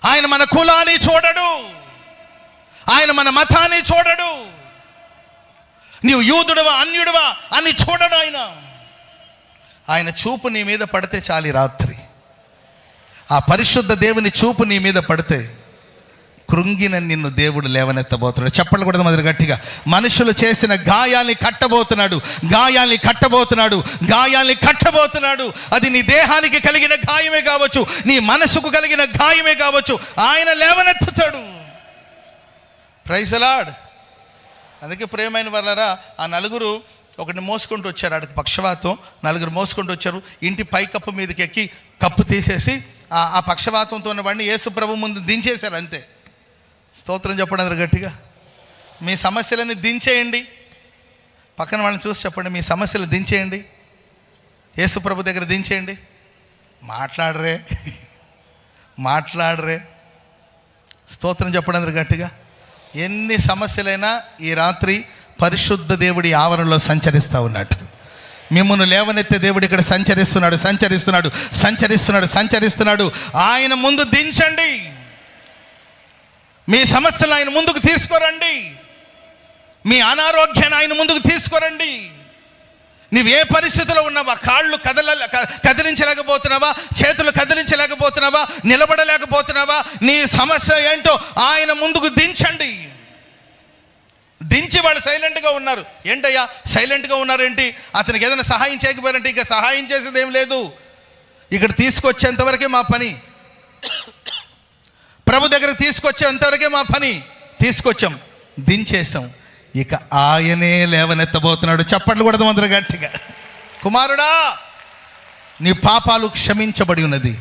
ఆయన మన కులాన్ని చూడడు, ఆయన మన మతాన్ని చూడడు, నీవు యూదుడువా అన్యుడువా అని చూడడు. ఆయన చూపు నీ మీద పడితే చాలు. రాత్రి ఆ పరిశుద్ధ దేవుని చూపు నీ మీద పడితే కృంగిన నిన్ను దేవుడు లేవనెత్తబోతున్నాడు. చెప్పలు కూడా మొదలు గట్టిగా. మనుషులు చేసిన గాయాల్ని కట్టబోతున్నాడు, గాయాల్ని కట్టబోతున్నాడు, గాయాల్ని కట్టబోతున్నాడు. అది నీ దేహానికి కలిగిన గాయమే కావచ్చు, నీ మనసుకు కలిగిన గాయమే కావచ్చు, ఆయన లేవనెత్తుతాడు. Praise the lord. అందుకే ప్రియమైన వాళ్ళారా, ఆ నలుగురు ఒకటి మోసుకుంటూ వచ్చారు, ఆడికి పక్షవాతం, నలుగురు మోసుకుంటూ వచ్చారు. ఇంటి పైకప్పు మీదకి ఎక్కి కప్పు తీసేసి ఆ పక్షవాతంతో ఉన్న వాడిని యేసు ప్రభు ముందు దించేశారు. అంతే. స్తోత్రం చెప్పండి అందరు గట్టిగా. మీ సమస్యలని దించేయండి. పక్కన వాళ్ళని చూసి చెప్పండి, మీ సమస్యలు దించేయండి, యేసు ప్రభు దగ్గర దించేయండి. మాట్లాడరే. స్తోత్రం చెప్పండి అందరు గట్టిగా. ఎన్ని సమస్యలైనా ఈ రాత్రి పరిశుద్ధ దేవుడి ఆవరణలో సంచరిస్తూ ఉన్నట్టు మిమ్మల్ని లేవనెత్తే దేవుడు ఇక్కడ సంచరిస్తున్నాడు. ఆయన ముందు దించండి. మీ సమస్యలు ఆయన ముందుకు తీసుకురండి. మీ అనారోగ్యాన్ని ఆయన ముందుకు తీసుకురండి. నువ్వు ఏ పరిస్థితిలో ఉన్నావా, కాళ్ళు కదిలించలేకపోతున్నావా, చేతులు కదిలించలేకపోతున్నావా, నిలబడలేకపోతున్నావా, నీ సమస్య ఏంటో ఆయన ముందుకు దించండి. దించి వాళ్ళు సైలెంట్గా ఉన్నారు. ఏంటయ్యా సైలెంట్గా ఉన్నారేంటి, అతనికి ఏదైనా సహాయం చేయకపోయారంటే ఇక సహాయం చేసేది ఏం లేదు, ఇక్కడ తీసుకొచ్చేంతవరకే మా పని, ప్రభు దగ్గరకు తీసుకొచ్చేంతవరకే మా పని. తీసుకొచ్చాం, దించేసాం, ఇక ఆయనే లేవనెత్తబోతున్నాడు. చప్పట్లు కూడా అందరూ గట్టిగా. కుమారుడా, నీ పాపాలు క్షమించబడి ఉన్నది,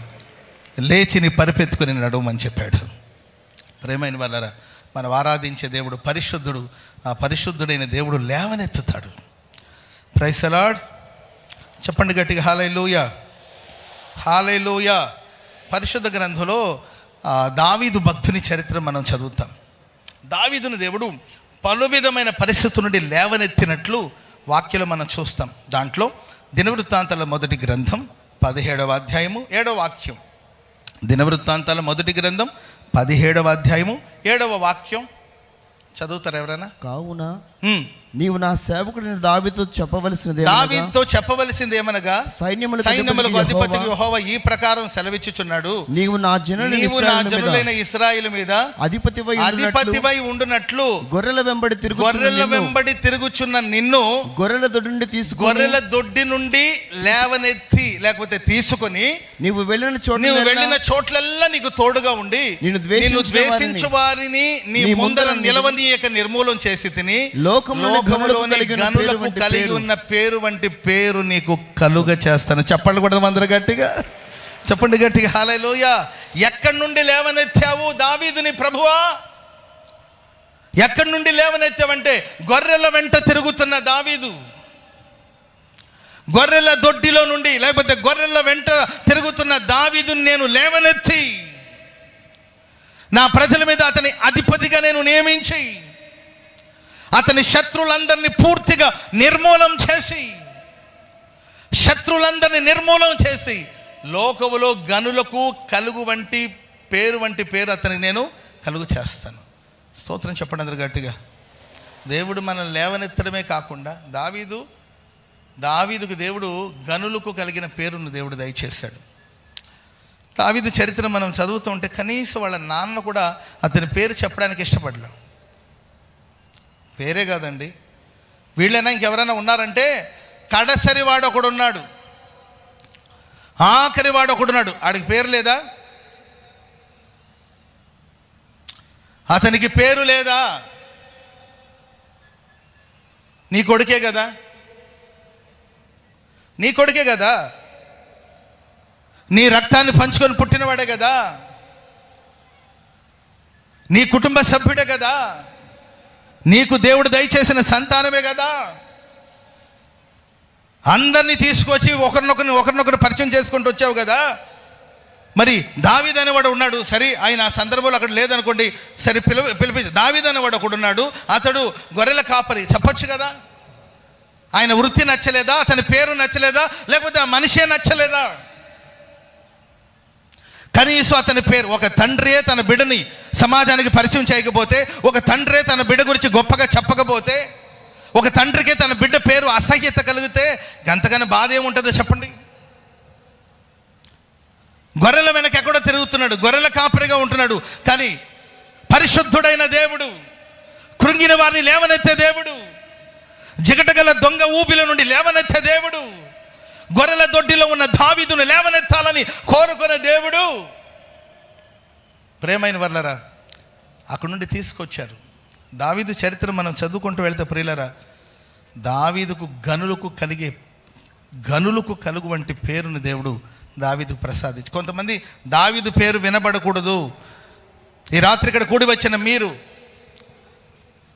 లేచి నీ పరిపెత్తుకుని నడవమని చెప్పాడు. ప్రేమైన వాళ్ళారా, మనం ఆరాధించే దేవుడు పరిశుద్ధుడు. ఆ పరిశుద్ధుడైన దేవుడు లేవనెత్తుతాడు. Praise the lord. చెప్పండి గట్టిగా హల్లెలూయా, హల్లెలూయా. పరిశుద్ధ గ్రంథంలో దావీదు భక్తుని చరిత్ర మనం చదువుతాం. దావీదుని దేవుడు పలు విధమైన పరిస్థితుల నుండి లేవనెత్తినట్లు వాక్యలు మనం చూస్తాం. దాంట్లో దినవృత్తాంతాల మొదటి గ్రంథం 17వ అధ్యాయము 7వ వాక్యం. దినవృత్తాంతాల మొదటి గ్రంథం 17వ అధ్యాయము 7వ వాక్యం చదువుతారు ఎవరైనా? కావున నీవు నా సేవకుడిని దావీదుతో చెప్పవలసింది ఏమనగా సైన్యములకు అధిపతి యెహోవా ఈ ప్రకారం సెలవిచ్చుచున్నాడు, నీవు నా జనులైన ఇశ్రాయేలు మీద అధిపతివై ఉండునట్లు గొర్రెల వెంబడి తిరుగుచున్న నిన్ను గొర్రెల దొడ్డి నుండి లేకపోతే తీసుకొని నీవు వెళ్ళిన చోట్లల్లా నీకు తోడుగా ఉండి నిన్ను ద్వేషించు వారిని నీ ముందర నిలవనీయక నిర్మూలం చేసి తిని లోకములోని గనులకు కలిగి ఉన్న పేరు వంటి పేరు నీకు కలుగ చేస్తాను. చెప్పండి కూడా అందరూ గట్టిగా చెప్పండి, గట్టిగా హల్లెలూయా. ఎక్కడి నుండి లేవనెత్తావు దావీదుని ప్రభువా? ఎక్కడి నుండి లేవనెత్తావంటే గొర్రెల వెంట తిరుగుతున్న దావీదు, గొర్రెల దొడ్డిలో నుండి లేకపోతే గొర్రెల వెంట తిరుగుతున్న దావీదుని నేను లేవనెత్తి నా ప్రజల మీద అతని అధిపతిగా నేను నియమించి అతని శత్రువులందరినీ పూర్తిగా నిర్మూలం చేసి లోకములో గనులకు కలుగు వంటి పేరు అతనికి నేను కలుగు చేస్తాను. స్తోత్రం చెప్పండి అందరు గట్టిగా. దేవుడు మనల్ని లేవనెత్తడమే కాకుండా దావీదుకు దేవుడు గనులకు కలిగిన పేరును దేవుడు దయచేశాడు. దావీదు చరిత్ర మనం చదువుతూ ఉంటే కనీసం వాళ్ళ నాన్న కూడా అతని పేరు చెప్పడానికి ఇష్టపడలేం. పేరే కాదండి, వీళ్ళైనా ఇంకెవరైనా ఉన్నారంటే కడసరి వాడు ఒకడున్నాడు, ఆఖరి వాడు ఒకడున్నాడు, ఆడికి పేరు లేదా? అతనికి పేరు లేదా? నీ కొడుకే కదా, నీ రక్తాన్ని పంచుకొని పుట్టినవాడే కదా, నీ కుటుంబ సభ్యుడే కదా, నీకు దేవుడు దయచేసిన సంతానమే కదా. అందరినీ తీసుకొచ్చి ఒకరినొకరు పరిచయం చేసుకుంటూ వచ్చావు కదా. మరి దావీదు అనేవాడు ఉన్నాడు, సరే ఆయన ఆ సందర్భంలో అక్కడ లేదనుకోండి, సరే పిలిపించి దావీదు అనేవాడు ఒకడు ఉన్నాడు, అతడు గొర్రెల కాపరి చెప్పొచ్చు కదా. ఆయన వృత్తి నచ్చలేదా? అతని పేరు నచ్చలేదా? లేకపోతే ఆ మనిషే నచ్చలేదా? కనీసం అతని పేరు, ఒక తండ్రియే తన బిడ్డని సమాజానికి పరిచయం చేయకపోతే, ఒక తండ్రే తన బిడ్డ గురించి గొప్పగా చెప్పకపోతే, ఒక తండ్రికే తన బిడ్డ పేరు అసహ్యత కలిగితే అంతగానే బాధ ఏముంటుందో చెప్పండి. గొర్రెల వెనక ఎక్కడో తిరుగుతున్నాడు, గొర్రెల కాపరిగా ఉంటున్నాడు, కానీ పరిశుద్ధుడైన దేవుడు, కృంగిన వారిని లేవనెత్తే దేవుడు, జిగటగల దొంగ ఊపిల నుండి లేవనెత్తే దేవుడు, గొర్రెల దొడ్డిలో ఉన్న దావీదును లేవనెత్తాలని కోరుకునే దేవుడు. ప్రేమైన వర్లరా, అక్కడి నుండి తీసుకొచ్చారు. దావీదు చరిత్ర మనం చదువుకుంటూ వెళ్తే ప్రియులరా, దావీదుకు గనులకు కలుగు వంటి పేరును దేవుడు దావీదుకు ప్రసాదించి, కొంతమంది దావీదు పేరు వినబడకూడదు. ఈ రాత్రి ఇక్కడ కూడి వచ్చిన మీరు,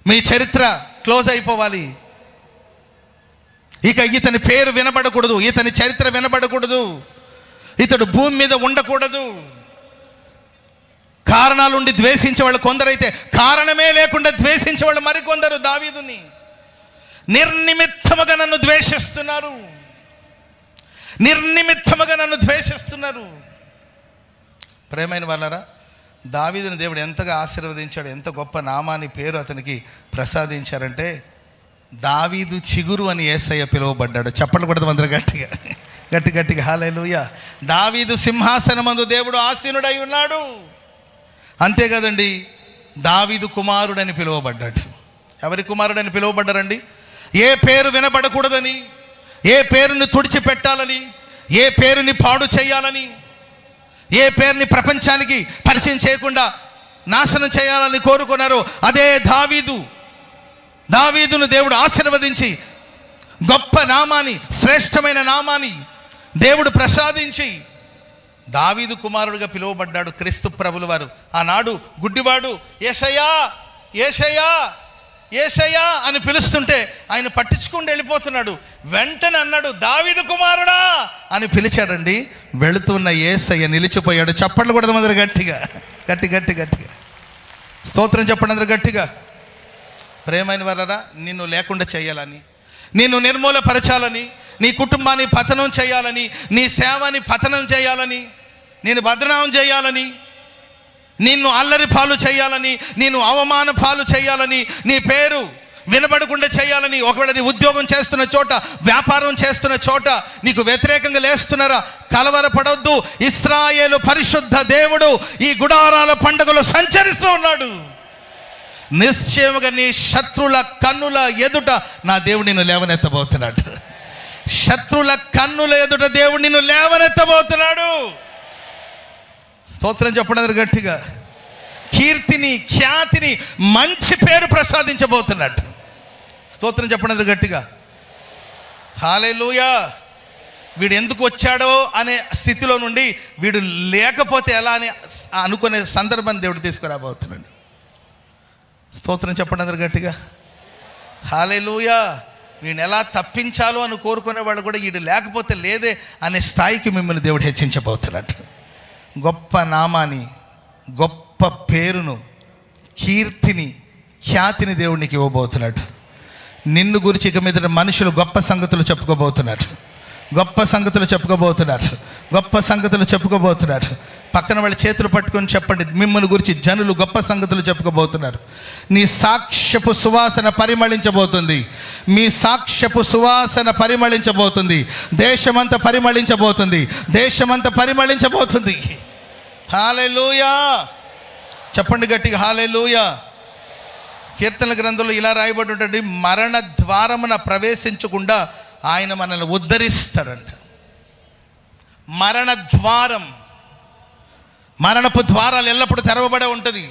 మీ చరిత్ర క్లోజ్ అయిపోవాలి, ఇక ఇతని పేరు వినబడకూడదు, ఇతని చరిత్ర వినబడకూడదు, ఇతడు భూమి మీద ఉండకూడదు. కారణాలుండి ద్వేషించే వాళ్ళు కొందరైతే, కారణమే లేకుండా ద్వేషించే వాళ్ళు మరికొందరు దావీదుని నిర్నిమిత్తముగా నన్ను ద్వేషిస్తున్నారు. ప్రేమైన వాళ్ళరా, దావీదుని దేవుడు ఎంతగా ఆశీర్వదించాడు, ఎంత గొప్ప నామాని పేరు అతనికి ప్రసాదించారంటే, దావీదు చిగురు అని యేసయ్య పిలువబడ్డాడు. చప్పట్లు కొడదాం అందరూ గట్టిగా హల్లెలూయా. దావీదు సింహాసనమందు దేవుడు ఆసీనుడై ఉన్నాడు. అంతేకాదండి, దావీదు కుమారుడని పిలువబడ్డాడు. ఎవరి కుమారుడని పిలువబడ్డారండి? ఏ పేరు వినబడకూడదని, ఏ పేరుని తుడిచిపెట్టాలని, ఏ పేరుని పాడు చేయాలని, ఏ పేరుని ప్రపంచానికి పరిచయం చేయకుండా నాశనం చేయాలని కోరుకున్నారో అదే దావీదును దేవుడు ఆశీర్వదించి గొప్ప నామాన్ని, శ్రేష్టమైన నామాన్ని దేవుడు ప్రసాదించి దావీదు కుమారుడుగా పిలువబడ్డాడు క్రీస్తు ప్రభుల వారు. ఆనాడు గుడ్డివాడు యేసయ్యా యేసయ్యా యేసయ్యా అని పిలుస్తుంటే ఆయన పట్టించుకుంటూ వెళ్ళిపోతున్నాడు. వెంటనే అన్నాడు, దావీదు కుమారుడా అని పిలిచాడండి. వెళుతున్న యేసయ్య నిలిచిపోయాడు. చప్పట్లు కూడా అందరూ గట్టిగా స్తోత్రం చెప్పండి అందరూ గట్టిగా. ప్రేమైన వారరా, నిన్ను లేకుండా చేయాలని, నిన్ను నిర్మూలపరచాలని, నీ కుటుంబాన్ని పతనం చేయాలని, నీ సేవని పతనం చేయాలని, నేను బదనామం చేయాలని, నిన్ను అల్లరి పాలు చేయాలని, నిన్ను అవమాన పాలు చేయాలని, నీ పేరు వినబడకుండా చేయాలని, ఒకవేళ నీ ఉద్యోగం చేస్తున్న చోట, వ్యాపారం చేస్తున్న చోట నీకు వ్యతిరేకంగా లేస్తున్నారా? కలవరపడొద్దు. ఇశ్రాయేలు పరిశుద్ధ దేవుడు ఈ గుడారాల పండుగలో సంచరిస్తూ ఉన్నాడు. నిశ్చయముగా నీ శత్రుల కన్నుల ఎదుట నా దేవుడు నిన్ను లేవనెత్తబోతున్నాడు. శత్రుల కన్నుల ఎదుట దేవుడు నిన్ను లేవనెత్తబోతున్నాడు. స్తోత్రం చెప్పడం గట్టిగా. కీర్తిని, ఖ్యాతిని, మంచి పేరు ప్రసాదించబోతున్నాడు. స్తోత్రం చెప్పడం గట్టిగా. హల్లెలూయా. వీడు ఎందుకు వచ్చాడో అనే స్థితిలో నుండి వీడు లేకపోతే ఎలా అని అనుకునే సందర్భాన్ని దేవుడు తీసుకురాబోతున్నాడు. స్తోత్రం చెప్పండి గట్టిగా. హల్లెలూయా. వీడిని ఎలా తప్పించాలో అని కోరుకునేవాడు కూడా వీడు లేకపోతే లేదే అనే స్థాయికి మిమ్మల్ని దేవుడు హెచ్చించబోతున్నాడు. గొప్ప నామాన్ని, గొప్ప పేరును, కీర్తిని, ఖ్యాతిని దేవుడికి ఇవ్వబోతున్నాడు. నిన్ను గురించి ఇక మీద మనుషులు గొప్ప సంగతులు చెప్పుకోబోతున్నారు. గొప్ప సంగతులు చెప్పుకోబోతున్నారు. గొప్ప సంగతులు చెప్పుకోబోతున్నారు. పక్కన వాళ్ళ చేతులు పట్టుకొని చెప్పండి, మిమ్మల్ని గురించి జనులు గొప్ప సంగతులు చెప్పుకోబోతున్నారు. నీ సాక్ష్యపు సువాసన పరిమళించబోతుంది. మీ సాక్ష్యపు సువాసన పరిమళించబోతుంది. దేశమంతా పరిమళించబోతుంది. దేశమంతా పరిమళించబోతుంది. హల్లెలూయా. చెప్పండి గట్టిగా, హల్లెలూయా. కీర్తనల గ్రంథంలో ఇలా రాయబడి ఉంటుంది, మరణ ద్వారమున ప్రవేశించకుండా ఆయన మనల్ని ఉద్ధరిస్తాడంట. మరణ ద్వారం, మరణపు ద్వారాలు ఎల్లప్పుడూ తెరవబడే ఉంటుంది.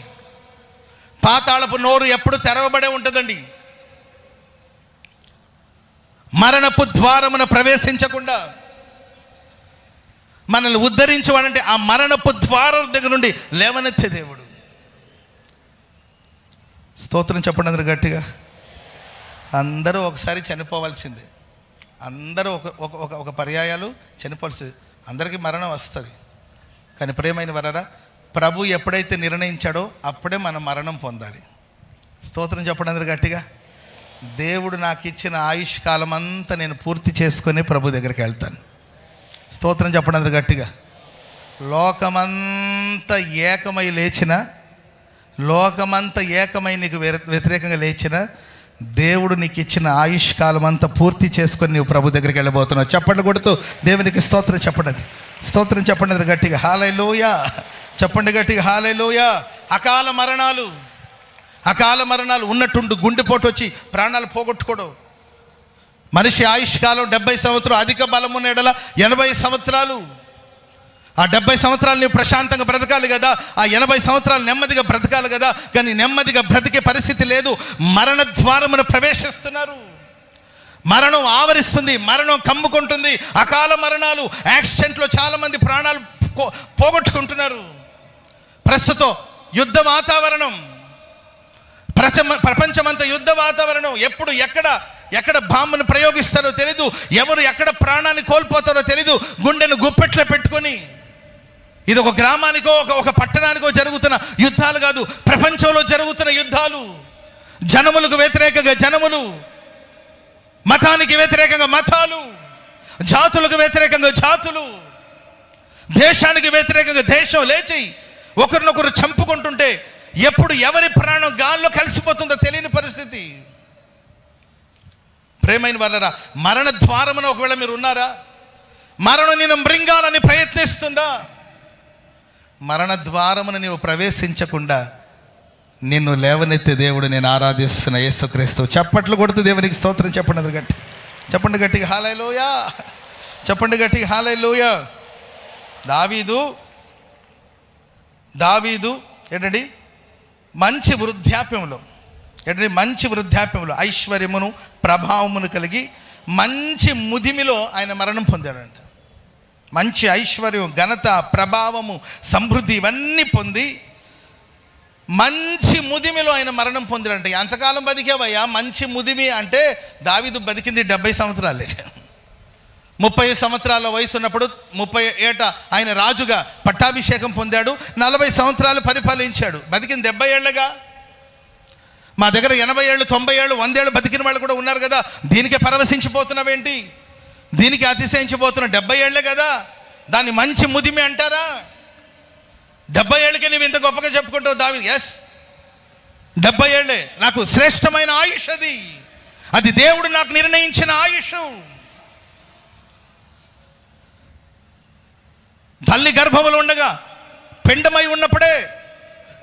పాతాళపు నోరు ఎప్పుడు తెరవబడే ఉంటుందండి. మరణపు ద్వారమున ప్రవేశించకుండా మనల్ని ఉద్ధరించవాడంటే ఆ మరణపు ద్వారం దగ్గర నుండి లేవనెత్తే దేవుడు. స్తోత్రం చెప్పండి అందరూ గట్టిగా. అందరూ ఒకసారి చనిపోవాల్సిందే. అందరూ ఒక పర్యాయాలు చనిపోవాల్సింది. అందరికీ మరణం వస్తుంది. కానీ ప్రియమైన వారా, ప్రభు ఎప్పుడైతే నిర్ణయించాడో అప్పుడే మనం మరణం పొందాలి. స్తోత్రం చెప్పండి అందరూ గట్టిగా. దేవుడు నాకు ఇచ్చిన ఆయుష్ కాలం అంతా నేను పూర్తి చేసుకొని ప్రభు దగ్గరికి వెళ్తాను. స్తోత్రం చెప్పండి అందరూ గట్టిగా. లోకమంతా ఏకమై లేచిన, లోకమంతా ఏకమై నీకు వ్యతిరేకంగా లేచిన దేవుడు నీకు ఇచ్చిన ఆయుష్ కాలం అంతా పూర్తి చేసుకొని నీవు ప్రభు దగ్గరికి వెళ్ళబోతున్నావు. చెప్పండి కొడుతూ దేవునికి స్తోత్రం చెప్పండి. స్తోత్రం చెప్పండి గట్టిగా. హల్లెలూయా. చెప్పండి గట్టిగా, హల్లెలూయా. అకాల మరణాలు, అకాల మరణాలు ఉన్నట్టుండి గుండెపోటు వచ్చి ప్రాణాలు పోగొట్టుకోవడం. మనిషి ఆయుష్ కాలం 70 సంవత్సరాలు, అధిక బలం ఉన్న ఎడల 80 సంవత్సరాలు. ఆ 70 సంవత్సరాలు నీవు ప్రశాంతంగా బ్రతకాలి కదా, ఆ 80 సంవత్సరాలు నెమ్మదిగా బ్రతకాలి కదా. కానీ నెమ్మదిగా బ్రతికే పరిస్థితి లేదు. మరణ ద్వారమును ప్రవేశిస్తున్నారు. మరణం ఆవరిస్తుంది, మరణం కమ్ముకుంటుంది. అకాల మరణాలు, యాక్సిడెంట్లో చాలామంది ప్రాణాలు పోగొట్టుకుంటున్నారు. ప్రస్తుతం యుద్ధ వాతావరణం, ప్రపంచమంతా యుద్ధ వాతావరణం. ఎప్పుడు ఎక్కడ బాంబును ప్రయోగిస్తారో తెలీదు. ఎవరు ఎక్కడ ప్రాణాన్ని కోల్పోతారో తెలీదు. గుండెను గుప్పెట్లో పెట్టుకొని, ఇది ఒక గ్రామానికో ఒక పట్టణానికో జరుగుతున్న యుద్ధాలు కాదు, ప్రపంచంలో జరుగుతున్న యుద్ధాలు. జనములకు వ్యతిరేకంగా జనములు, మతానికి వ్యతిరేకంగా మతాలు, జాతులకు వ్యతిరేకంగా జాతులు, దేశానికి వ్యతిరేకంగా దేశం లేచి ఒకరినొకరు చంపుకుంటుంటే ఎప్పుడు ఎవరి ప్రాణం గాల్లో కలిసిపోతుందో తెలియని పరిస్థితి. ప్రేమైన వాళ్ళరా, మరణ ద్వారమున ఒకవేళ మీరు ఉన్నారా? మరణం నిన్ను మృంగాలని ప్రయత్నిస్తుందా? మరణ ద్వారమున నీవు ప్రవేశించకుండా నిన్ను లేవనెత్తే దేవుడు నేను ఆరాధిస్తున్న యేసుక్రీస్తు. చప్పట్లు కొడుతూ దేవునికి స్తోత్రం చెప్పండి గట్టి. చెప్పండి గట్టిగా, హల్లెలూయా. చెప్పండి గట్టిగా, హల్లెలూయా. దావీదు ఏంటండి మంచి వృద్ధాప్యంలో ఐశ్వర్యమును ప్రభావమును కలిగి మంచి ముదిమిలో ఆయన మరణం పొందాడంట. మంచి ఐశ్వర్యం, ఘనత, ప్రభావము, సమృద్ధి ఇవన్నీ పొంది మంచి ముదిమిలో ఆయన మరణం పొందాడంట. ఎంతకాలం బతికేవయ్యా? మంచి ముదిమి అంటే దావీదు బతికింది 70 సంవత్సరాలే. 30 సంవత్సరాల వయసు ఉన్నప్పుడు 30 ఏట ఆయన రాజుగా పట్టాభిషేకం పొందాడు. 40 సంవత్సరాలు పరిపాలించాడు. బతికింది 70 ఏళ్ళగా. మా దగ్గర 80 ఏళ్ళు, 90 ఏళ్ళు, 100 ఏళ్ళు బతికిన వాళ్ళు కూడా ఉన్నారు కదా. దీనికే పరవశించిపోతున్నావేంటి? దీనికి అతిశయించిపోతున్నావు? 70 ఏళ్ళే కదా. దాన్ని మంచి ముదిమి అంటారా? 70 ఏళ్ళకే నువ్వు ఇంత గొప్పగా చెప్పుకుంటావు దావీదు. ఎస్, 70 ఏళ్ళే నాకు శ్రేష్టమైన ఆయుష్. అది దేవుడు నాకు నిర్ణయించిన ఆయుష్. తల్లి గర్భములో ఉండగా పిండమై ఉన్నప్పుడే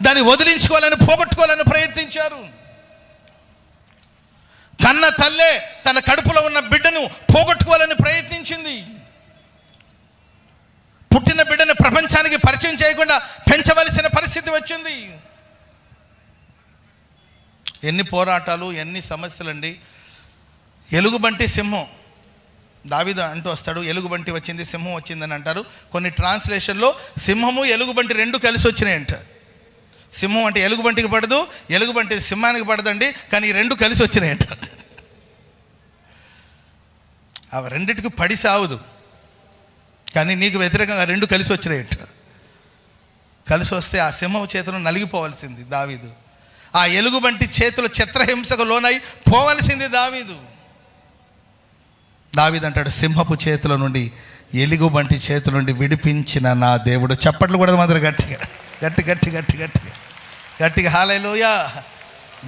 దాన్ని వదిలించుకోవాలని, పోగొట్టుకోవాలని ప్రయత్నించారు. కన్న తల్లే తన కడుపులో ఉన్న బిడ్డను పోగొట్టుకోవాలని ప్రయత్నించింది. పుట్టిన బిడ్డను ప్రపంచానికి పరిచయం చేయకుండా పెంచవలసిన పరిస్థితి వచ్చింది. ఎన్ని పోరాటాలు, ఎన్ని సమస్యలండి. ఎలుగుబంటి సింహం, దావీదు అంటూ వస్తాడు, ఎలుగుబంటి వచ్చింది సింహం వచ్చిందని అంటారు. కొన్ని ట్రాన్స్లేషన్లో సింహము ఎలుగుబంటి రెండు కలిసి వచ్చినాయి అంటారు. సింహం అంటే ఎలుగుబంటికి పడదు, ఎలుగుబంటి సింహానికి పడదండి, కానీ ఈ రెండు కలిసి వచ్చినాయి అంటారు. అవి రెండిటికి పడి సావదు, కానీ నీకు వ్యతిరేకంగా రెండు కలిసి వచ్చినాయట. కలిసి వస్తే ఆ సింహం చేతులు నలిగిపోవాల్సింది దావీదు. ఆ ఎలుగుబంటి చేతులు చిత్రహింసకు లోనై పోవలసింది దావీదు. దావీదు అంటాడు, సింహపు చేతుల నుండి ఎలుగుబంటి చేతుల నుండి విడిపించిన నా దేవుడు. చప్పట్లు కూడా మాత్రం గట్టిగా గట్టి గట్టి గట్టి గట్టిగా గట్టిగా హల్లెలూయా.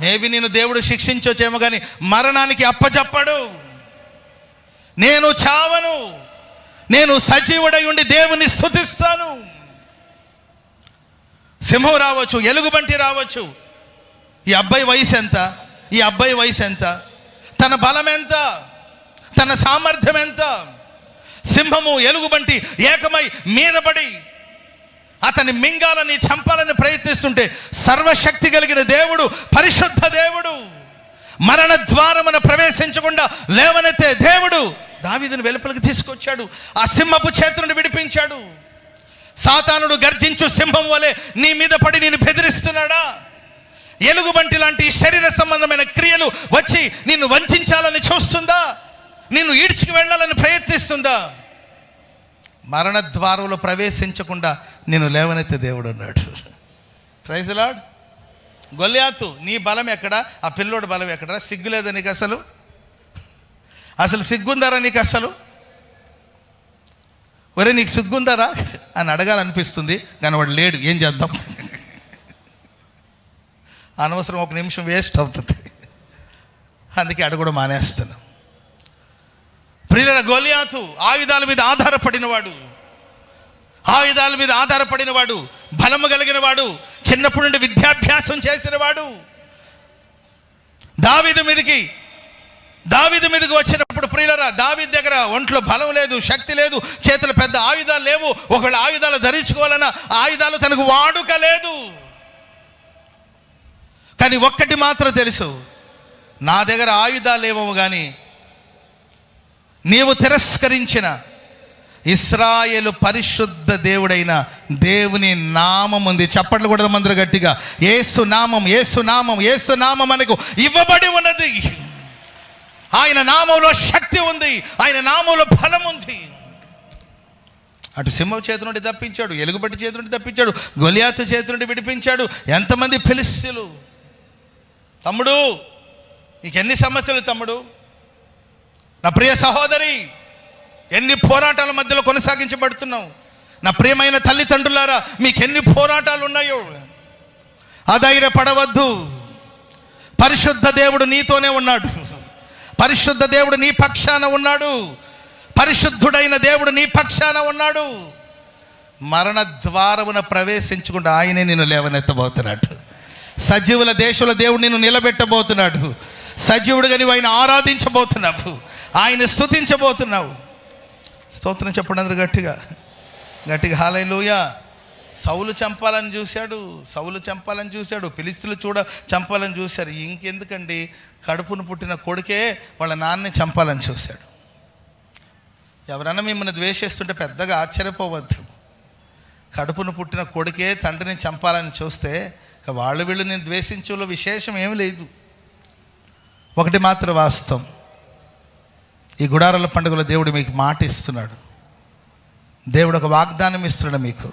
మేబీ నేను దేవుడు శిక్షించొచ్చేమో, కానీ మరణానికి అప్పచెప్పడు. నేను చావను, నేను సజీవుడై ఉండి దేవుని స్తుతిస్తాను. సింహం రావచ్చు, ఎలుగుబంటి రావచ్చు. ఈ అబ్బాయి వయసు ఎంత, ఈ అబ్బాయి వయసు ఎంత, తన బలం ఎంత, తన సామర్థ్యం ఎంత. సింహము ఎలుగుబంటి ఏకమై మీదపడి అతని మింగాలని చంపాలని ప్రయత్నిస్తుంటే సర్వశక్తి కలిగిన దేవుడు, పరిశుద్ధ దేవుడు, మరణ ద్వారమున ప్రవేశించకుండా లేవనెత్తే దేవుడు దావీదును వెలుపలికి తీసుకొచ్చాడు. ఆ సింహపు చేతి నుండి విడిపించాడు. సాతానుడు గర్జించు సింహం వలె నీ మీద పడి నేను బెదిరిస్తున్నాడా? ఎలుగుబంటి లాంటి శరీర సంబంధమైన క్రియలు వచ్చి నిన్ను వంచాలని చూస్తుందా? నిన్ను ఈడ్చుకు వెళ్ళాలని ప్రయత్నిస్తుందా? మరణ ద్వారంలో ప్రవేశించకుండా నేను లేవనెత్తే దేవుడు అన్నాడు. Praise lord. గొల్యాతు, నీ బలం ఎక్కడ? ఆ పిల్లోడు బలం ఎక్కడ? సిగ్గులేదా నీకు? అసలు సిగ్గుందారా నీకు? ఒరే నీకు సిగ్గుందారా అని అడగాలనిపిస్తుంది, కానీ వాడు లేడు. ఏం చేద్దాం? అనవసరం ఒక నిమిషం వేస్ట్ అవుతుంది, అందుకే అడగడం మానేస్తున్నాం. ప్రియుల, గొల్యాతు ఆయుధాల మీద ఆధారపడినవాడు, ఆయుధాల మీద ఆధారపడినవాడు, బలము కలిగినవాడు, చిన్నప్పటి నుండి విద్యాభ్యాసం చేసినవాడు. దావీదు మీదకి వచ్చినప్పుడు ప్రియులరా, దావీదు దగ్గర ఒంట్లో బలం లేదు, శక్తి లేదు, చేతులు పెద్ద ఆయుధాలు లేవు. ఒకవేళ ఆయుధాలు ధరించుకోవాలన్నా ఆయుధాలు తనకు వాడుక లేదు. కానీ ఒక్కటి మాత్రం తెలుసు, నా దగ్గర ఆయుధాలు లేవు, కానీ నీవు తిరస్కరించిన ఇశ్రాయేలు పరిశుద్ధ దేవుడైన దేవుని నామం ఉంది. చప్పట్లు కూడా మందరు గట్టిగా. యేసు నామం, యేసు నామం, యేసు నామం మనకు ఇవ్వబడి ఉన్నది. ఆయన నామంలో శక్తి ఉంది, ఆయన నామంలో బలం ఉంది. అటు సింహం చేతి నుండి తప్పించాడు, ఎలుగుబట్టి చేతి నుండి తప్పించాడు, గొలియాతు చేతి నుండి విడిపించాడు. ఎంతమంది ఫిలిష్తీయులు. తమ్ముడు, నీకెన్ని సమస్యలు తమ్ముడు, నా ప్రియ సహోదరి, ఎన్ని పోరాటాల మధ్యలో కొనసాగించబడుతున్నావు. నా ప్రియమైన తల్లిదండ్రులారా, మీకెన్ని పోరాటాలు ఉన్నాయో. అధైర్యపడవద్దు. పరిశుద్ధ దేవుడు నీతోనే ఉన్నాడు. పరిశుద్ధ దేవుడు నీ పక్షాన ఉన్నాడు. పరిశుద్ధుడైన దేవుడు నీ పక్షాన ఉన్నాడు. మరణ ద్వారమున ప్రవేశించకుండా ఆయనే నిన్ను లేవనెత్తబోతున్నాడు. సజీవుల దేశంలో దేవుడు నిన్ను నిలబెట్టబోతున్నాడు. సజీవుడుగా నీవు ఆయన ఆరాధించబోతున్నావు, ఆయన స్తుతించబోతున్నావు. స్తోత్రం చెప్పండి అందరూ గట్టిగా గట్టిగా హల్లెలూయా. సౌలు చంపాలని చూశాడు, ఫిలిష్తీయులు చంపాలని చూశారు. ఇంకెందుకండి, కడుపును పుట్టిన కొడుకే వాళ్ళ నాన్నని చంపాలని చూశాడు. ఎవరన్నా మిమ్మల్ని ద్వేషిస్తుంటే పెద్దగా ఆశ్చర్యపోవద్దు. కడుపును పుట్టిన కొడుకే తండ్రిని చంపాలని చూస్తే వాళ్ళు వీళ్ళు నేను ద్వేషించేలో విశేషం ఏమి లేదు. ఒకటి మాత్రం వాస్తవం, ఈ గుడారాల పండుగలో దేవుడు మీకు మాట ఇస్తున్నాడు. దేవుడు ఒక వాగ్దానం ఇస్తున్నాడు మీకు.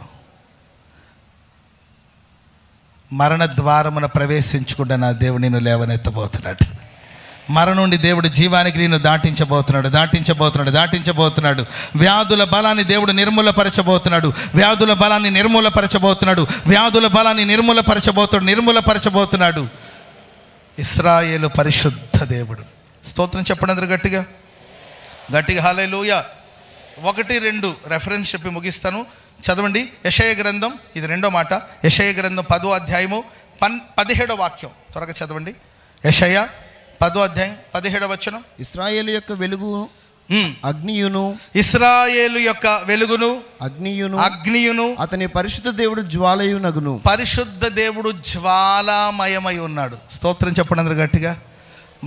మరణ ద్వారమున ప్రవేశించకుండా నా దేవుడు నిన్ను లేవనెత్తబోతున్నాడు. మరణం నుండి దేవుడు జీవానికి నిన్ను దాటించబోతున్నాడు. వ్యాధుల బలాన్ని దేవుడు నిర్మూలపరచబోతున్నాడు. ఇశ్రాయేలు పరిశుద్ధ దేవుడు. స్తోత్రం చెప్పండి అందరూ గట్టిగా హల్లెలూయా. 1-2 రెఫరెన్స్ చెప్పి ముగిస్తాను. చదవండి. యెషయా గ్రంథం, ఇది రెండో మాట. యెషయా గ్రంథం 10వ అధ్యాయము 17వ వాక్యం. త్వరగా చదవండి. యెషయా 10వ అధ్యాయం 17వ వచనం. ఇశ్రాయేలు యొక్క వెలుగు అగ్నియును, ఇశ్రాయేలు యొక్క వెలుగును అగ్నియును అతని పరిశుద్ధ దేవుడు జ్వాలయునగును. పరిశుద్ధ దేవుడు జ్వాలామయమై ఉన్నాడు. స్తోత్రం చెప్పండి అందరూ గట్టిగా.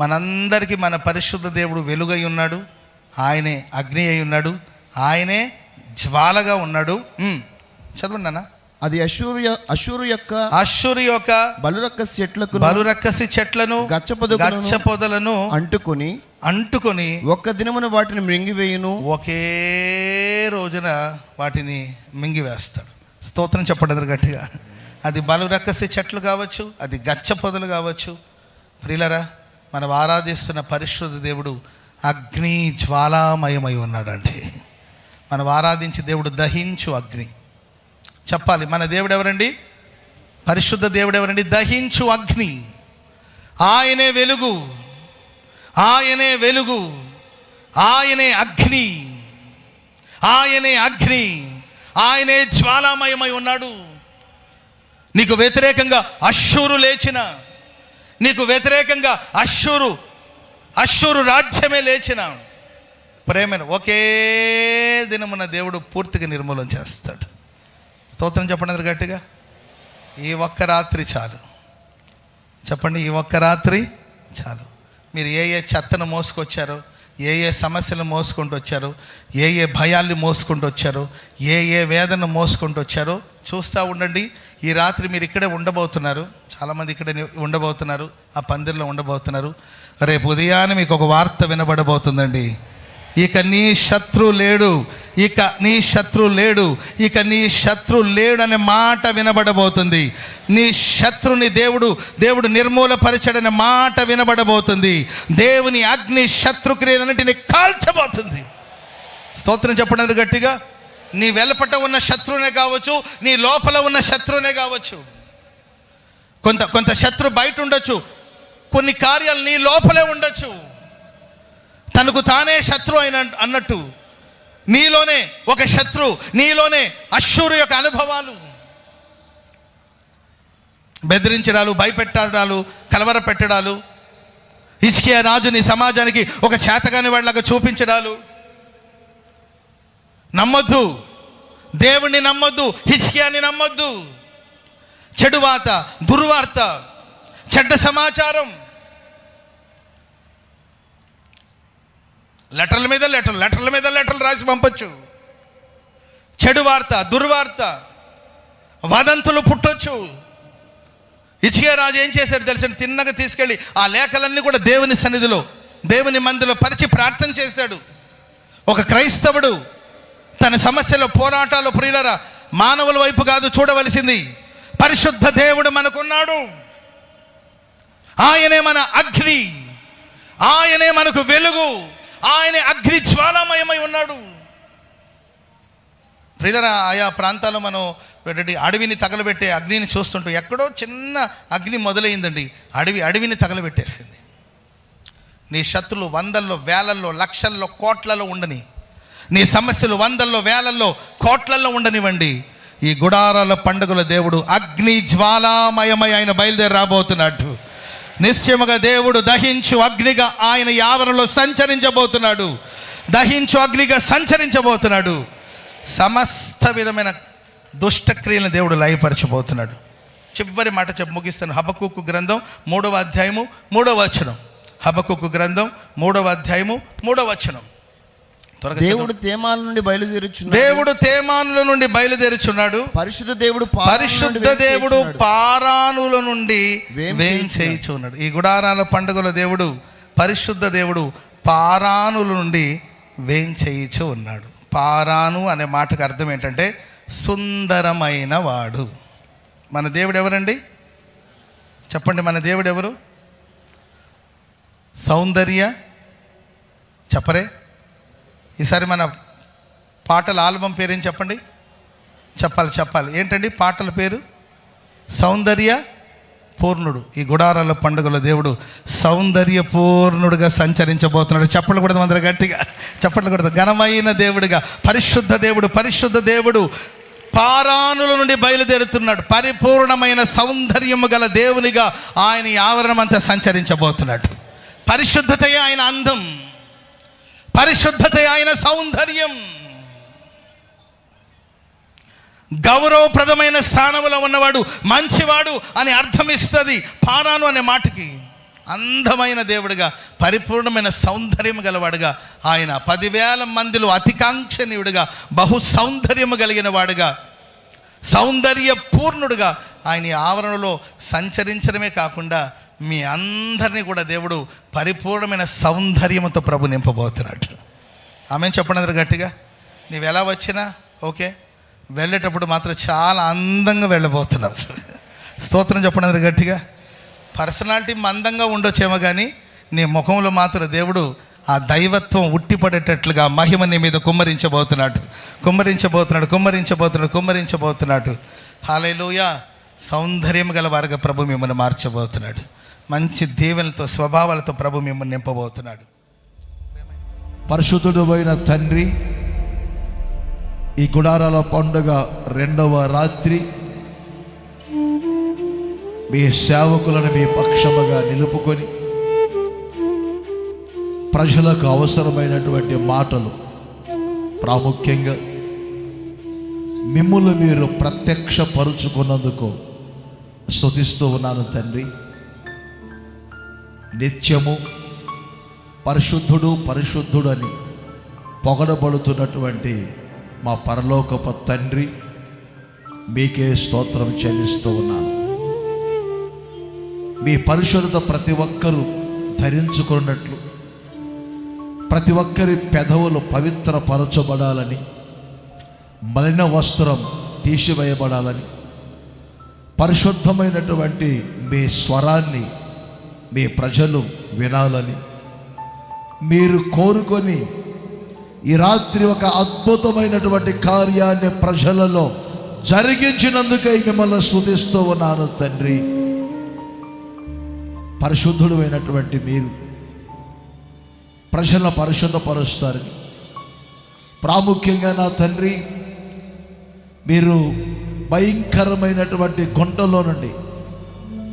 మనందరికీ మన పరిశుద్ధ దేవుడు వెలుగై ఉన్నాడు, ఆయనే అగ్ని అయి ఉన్నాడు, ఆయనే జ్వాలగా ఉన్నాడు. చదవండి నాన్న. అది అషూరు యొక్క బలురక్కసి చెట్లను గచ్చ పొదలను అంటుకొని ఒక్క దినమున వాటిని మింగివేయును. ఒకే రోజున వాటిని మింగివేస్తాడు. స్తోత్రం చెప్పండి అందరు గట్టిగా. అది బలురక్కసి చెట్లు కావచ్చు, అది గచ్చ పొదలు కావచ్చు. ప్రియులరా, మనం ఆరాధిస్తున్న పరిశుద్ధ దేవుడు అగ్ని జ్వాలామయమై ఉన్నాడండి. మనం ఆరాధించి దేవుడు దహించు అగ్ని. చెప్పాలి, మన దేవుడు ఎవరండి? పరిశుద్ధ దేవుడు ఎవరండి? దహించు అగ్ని. ఆయనే వెలుగు, ఆయనే వెలుగు, ఆయనే అగ్ని, ఆయనే అగ్ని, ఆయనే జ్వాలామయమై ఉన్నాడు. నీకు వ్యతిరేకంగా అష్షూరు లేచిన, నీకు వ్యతిరేకంగా అష్షూరు రాజ్యమే లేచిన ప్రేమను ఒకే దినమున దేవుడు పూర్తిగా నిర్మూలన చేస్తాడు. స్తోత్రం చెప్పండి గట్టిగా. ఈ ఒక్క రాత్రి చాలు. చెప్పండి, ఈ ఒక్క రాత్రి చాలు. మీరు ఏ చెత్తను మోసుకొచ్చారో, ఏ సమస్యలు మోసుకుంటూ వచ్చారో, ఏ భయాల్ని మోసుకుంటూ వచ్చారో, ఏ వేదన మోసుకుంటూ వచ్చారో చూస్తూ ఉండండి. ఈ రాత్రి మీరు ఇక్కడే ఉండబోతున్నారు. చాలామంది ఇక్కడే ఉండబోతున్నారు, ఆ పందిరిలో ఉండబోతున్నారు. రేపు ఉదయాన్నే మీకు ఒక వార్త వినబడబోతుందండి. ఇక నీ శత్రు లేడు, ఇక నీ శత్రు లేడు, ఇక నీ శత్రు లేడు అనే మాట వినబడబోతుంది. నీ శత్రుని దేవుడు నిర్మూలపరచడనే మాట వినబడబోతుంది. దేవుని అగ్ని శత్రుక్రియలన్నింటినీ కాల్చబోతుంది. స్తోత్రం చెప్పండి గట్టిగా. నీ వెలపట ఉన్న శత్రువునే కావచ్చు, నీ లోపల ఉన్న శత్రువునే కావచ్చు. కొంత శత్రు బయట ఉండొచ్చు, కొన్ని కార్యాలు నీ లోపలే ఉండొచ్చు. తనకు తానే శత్రు అన్నట్టు నీలోనే ఒక శత్రు, నీలోనే అష్షూరు యొక్క అనుభవాలు, బెదిరించడాలు, భయపెట్టడాలు, కలవర పెట్టడాలు, హిజ్కియా రాజుని సమాజానికి ఒక చేతగాని వాళ్ళగా చూపించడాలు. నమ్మొద్దు, దేవుణ్ణి నమ్మొద్దు, హిజ్కియాని నమ్మొద్దు. చెడు వార్త, దుర్వార్త, చెడ్డ సమాచారం, లెటర్ల మీద లెటర్లు రాసి పంపొచ్చు. చెడు వార్త, దుర్వార్త, వదంతులు పుట్టొచ్చు. హిజ్కియా రాజు ఏం చేశాడు తెలిసిన? తిన్నగా తీసుకెళ్ళి ఆ లేఖలన్నీ కూడా దేవుని సన్నిధిలో, దేవుని మందిలో పరిచి ప్రార్థన చేశాడు. ఒక క్రైస్తవుడు తన సమస్యలో, పోరాటాలు, ప్రియులరా, మానవుల వైపు కాదు చూడవలసింది, పరిశుద్ధ దేవుడు మనకున్నాడు. ఆయనే మన అగ్ని, ఆయనే మనకు వెలుగు, ఆయనే అగ్ని జ్వాలామయమై ఉన్నాడు. ప్రియులరా, ఆయా ప్రాంతాల్లో మనం అడవిని తగలబెట్టే అగ్నిని చూస్తుంటూ ఎక్కడో చిన్న అగ్ని మొదలైందండి, అడవిని తగలబెట్టేసింది. నీ శత్రులు వందల్లో, వేలల్లో, లక్షల్లో, కోట్లలో ఉండని, నీ సమస్యలు వందల్లో, వేలల్లో, కోట్లలో ఉండనివ్వండి. ఈ గుడారాల పండుగల దేవుడు అగ్ని జ్వాలామయమై ఆయన బయలుదేరి రాబోతున్నాడు. నిశ్చయముగా దేవుడు దహించు అగ్నిగా ఆయన ఈ ఆవరణలో సంచరించబోతున్నాడు. దహించు అగ్నిగా సంచరించబోతున్నాడు. సమస్త విధమైన దుష్టక్రియలను దేవుడు లయపరచబోతున్నాడు. చివరి మాట చెప్పి ముగిస్తాను. హబక్కూకు గ్రంథం 3వ అధ్యాయము 3వ వచనం. హబక్కూకు గ్రంథం 3వ అధ్యాయము 3వ వచనం. దేవుడు తేమాను నుండి బయలుదేరుచున్నాడు. పరిశుద్ధ దేవుడు పారానుల నుండి వేంచేయుచున్నాడు. ఈ గుడారాల పండుగల దేవుడు, పరిశుద్ధ దేవుడు పారానుల నుండి వేంచేయుచు ఉన్నాడు. పారాను అనే మాటకు అర్థం ఏంటంటే సుందరమైన వాడు. మన దేవుడు ఎవరండి? చెప్పండి, మన దేవుడు ఎవరు? సౌందర్య చెప్పరే. ఈసారి మన పాటల ఆల్బమ్ పేరేం చెప్పండి? చెప్పాలి. ఏంటండి పాటల పేరు? సౌందర్య పూర్ణుడు. ఈ గుడారాల పండుగల దేవుడు సౌందర్య పూర్ణుడుగా సంచరించబోతున్నాడు. చప్పట్లు కూడా అందరూ గట్టిగా చప్పట్లు కూడా. ఘనమైన దేవుడిగా, పరిశుద్ధ దేవుడు పారానుల నుండి బయలుదేరుతున్నాడు. పరిపూర్ణమైన సౌందర్యము గల దేవునిగా ఆయన ఆవరణం అంతా సంచరించబోతున్నాడు. పరిశుద్ధతే ఆయన అందం, పరిశుద్ధతే ఆయన సౌందర్యం. గౌరవప్రదమైన స్థానంలో ఉన్నవాడు మంచివాడు అని అర్థమిస్తుంది పారాను అనే మాటకి. అందమైన దేవుడిగా, పరిపూర్ణమైన సౌందర్యం గలవాడుగా ఆయన 10,000 మందిలో అతికాంక్షణీయుడిగా, బహు సౌందర్యము కలిగిన వాడుగా, సౌందర్య పూర్ణుడుగా ఆయన ఈ ఆవరణలో సంచరించడమే కాకుండా మీ అందరినీ కూడా దేవుడు పరిపూర్ణమైన సౌందర్యంతో ప్రభు నింపబోతున్నాడు. ఆమె చెప్పండి గట్టిగా. నీవు ఎలా వచ్చినా ఓకే, వెళ్ళేటప్పుడు మాత్రం చాలా అందంగా వెళ్ళబోతున్నావు. స్తోత్రం చెప్పండి గట్టిగా. పర్సనాలిటీ మందంగా ఉండొచ్చేమో కానీ నీ ముఖంలో మాత్రం దేవుడు ఆ దైవత్వం ఉట్టిపడేటట్లుగా మహిమ నీ మీద కుమ్మరించబోతున్నాడు, కుమ్మరించబోతున్నాడు, కుమ్మరించబోతున్నాడు, కుమ్మరించబోతున్నాడు. హల్లెలూయా. సౌందర్యం గల వారుగా ప్రభు మిమ్మల్ని మార్చబోతున్నాడు. మంచి దీవెనలతో, స్వభావాలతో ప్రభు మిమ్మల్ని నింపబోతున్నాడు. పరిశుద్ధుడు అయిన తండ్రి, ఈ గుడారాల పండుగ 2వ రాత్రి మీ సేవకులను మీ పక్షముగా నిలుపుకొని ప్రజలకు అవసరమైనటువంటి మాటలు, ప్రాముఖ్యంగా మిమ్ములు మీరు ప్రత్యక్షపరుచుకున్నందుకు స్తుతిస్తూ ఉన్నాను తండ్రి. నిత్యము పరిశుద్ధుడు పరిశుద్ధుడు అని పొగడబడుతున్నటువంటి మా పరలోకపు తండ్రి, మీకే స్తోత్రం చెల్లిస్తూ ఉన్నాను. మీ పరిశుద్ధత ప్రతి ఒక్కరూ ధరించుకున్నట్లు, ప్రతి ఒక్కరి పెదవులు పవిత్రపరచబడాలని, మలిన వస్త్రం తీసివేయబడాలని, పరిశుద్ధమైనటువంటి మీ స్వరాన్ని మీ ప్రజలు వినాలని మీరు కోరుకొని ఈ రాత్రి ఒక అద్భుతమైనటువంటి కార్యాన్ని ప్రజలలో జరిగించినందుకై మిమ్మల్ని స్తుతిస్తూ ఉన్నాను తండ్రి. పరిశుద్ధుడు అయినటువంటి మీరు ప్రజలను పరిశుద్ధపరుస్తారని, ప్రాముఖ్యంగా నా తండ్రి, మీరు భయంకరమైనటువంటి గుంటలో నుండి,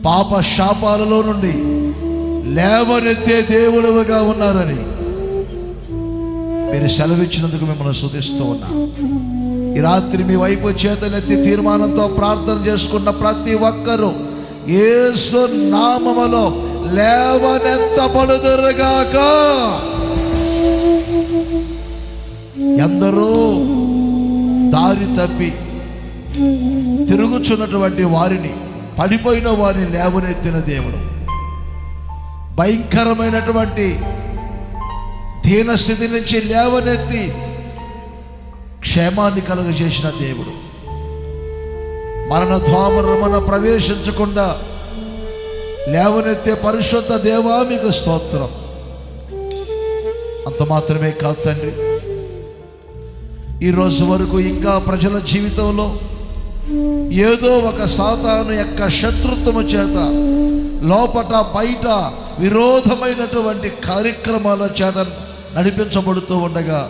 పాప శాపాలలో నుండి లేవనెత్తే దేవుడుగా ఉన్నారని మీరు సెలవిచ్చినందుకు మిమ్మల్ని స్తుతిస్తూ ఉన్నా. ఈ రాత్రి మీ వైపు చేతనెత్తి తీర్మానంతో ప్రార్థన చేసుకున్న ప్రతి ఒక్కరూ యేసు నామములో లేవనెత్తబడుదురుగాక. ఎందరో దారి తప్పి తిరుగుచున్నటువంటి వారిని, పడిపోయిన వారిని లేవనెత్తిన దేవుడు, భయంకరమైనటువంటి దీనస్థితి నుంచి లేవనెత్తి క్షేమాన్ని కలుగజేసిన దేవుడు, మరణ ద్వారమున ప్రవేశించకుండా లేవనెత్తే పరిశుద్ధ దేవా మీకు స్తోత్రం. అంత మాత్రమే కాదు తండ్రి, ఈరోజు వరకు ఇంకా ప్రజల జీవితంలో ఏదో ఒక సాతాను యొక్క శత్రుత్వము చేత లోపట బయట విరోధమైనటువంటి కార్యక్రమాల చేత నడిపించబడుతూ ఉండగా,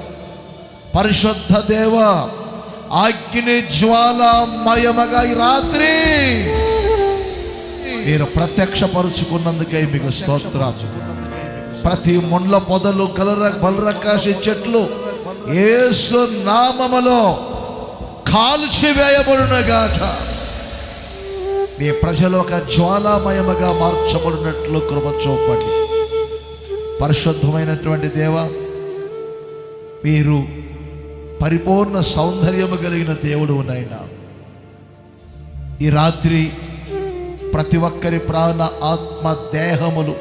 పరిశుద్ధ దేవ అగ్ని జ్వాలామయముగా ఈ రాత్రి మీరు ప్రత్యక్షపరుచుకున్నందుకై మీకు స్తోత్రం. ప్రతి ముండ్ల పొదలు, బలరకాశి చెట్లు యేసు నామములో కాల్చివేయబడునుగాక. మీ ప్రజలు ఒక జ్వాలామయముగా మార్చబడినట్లు కృప చూపండి. పరిశుద్ధమైనటువంటి దేవ, మీరు పరిపూర్ణ సౌందర్యము కలిగిన దేవుడు నాయనా. ఈ రాత్రి ప్రతి ఒక్కరి ప్రాణ, ఆత్మ, దేహములు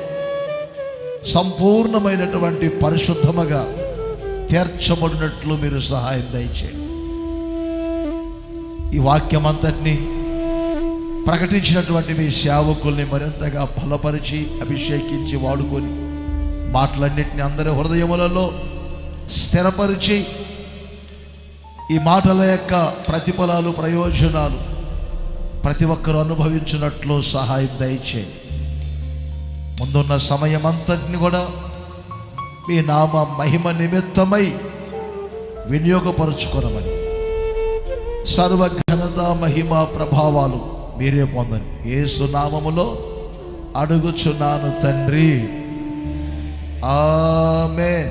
సంపూర్ణమైనటువంటి పరిశుద్ధముగా తీర్చబడినట్లు మీరు సహాయం దయచేయండి. ఈ వాక్యమంతటిని ప్రకటించినటువంటి మీ సేవకుల్ని మరింతగా బలపరిచి అభిషేకించి వాడుకొని మాటలన్నింటినీ అందరి హృదయములలో స్థిరపరిచి ఈ మాటల యొక్క ప్రతిఫలాలు, ప్రయోజనాలు ప్రతి ఒక్కరూ అనుభవించినట్లు సహాయం దయచేయండి. ముందున్న సమయం అంతటిని కూడా మీ నామ మహిమ నిమిత్తమై వినియోగపరుచుకొనమని, సర్వఘనత, మహిమ, ప్రభావాలు మీరే పొందని యేసు నామములో అడుగుచున్నాను తండ్రి. ఆమేన్.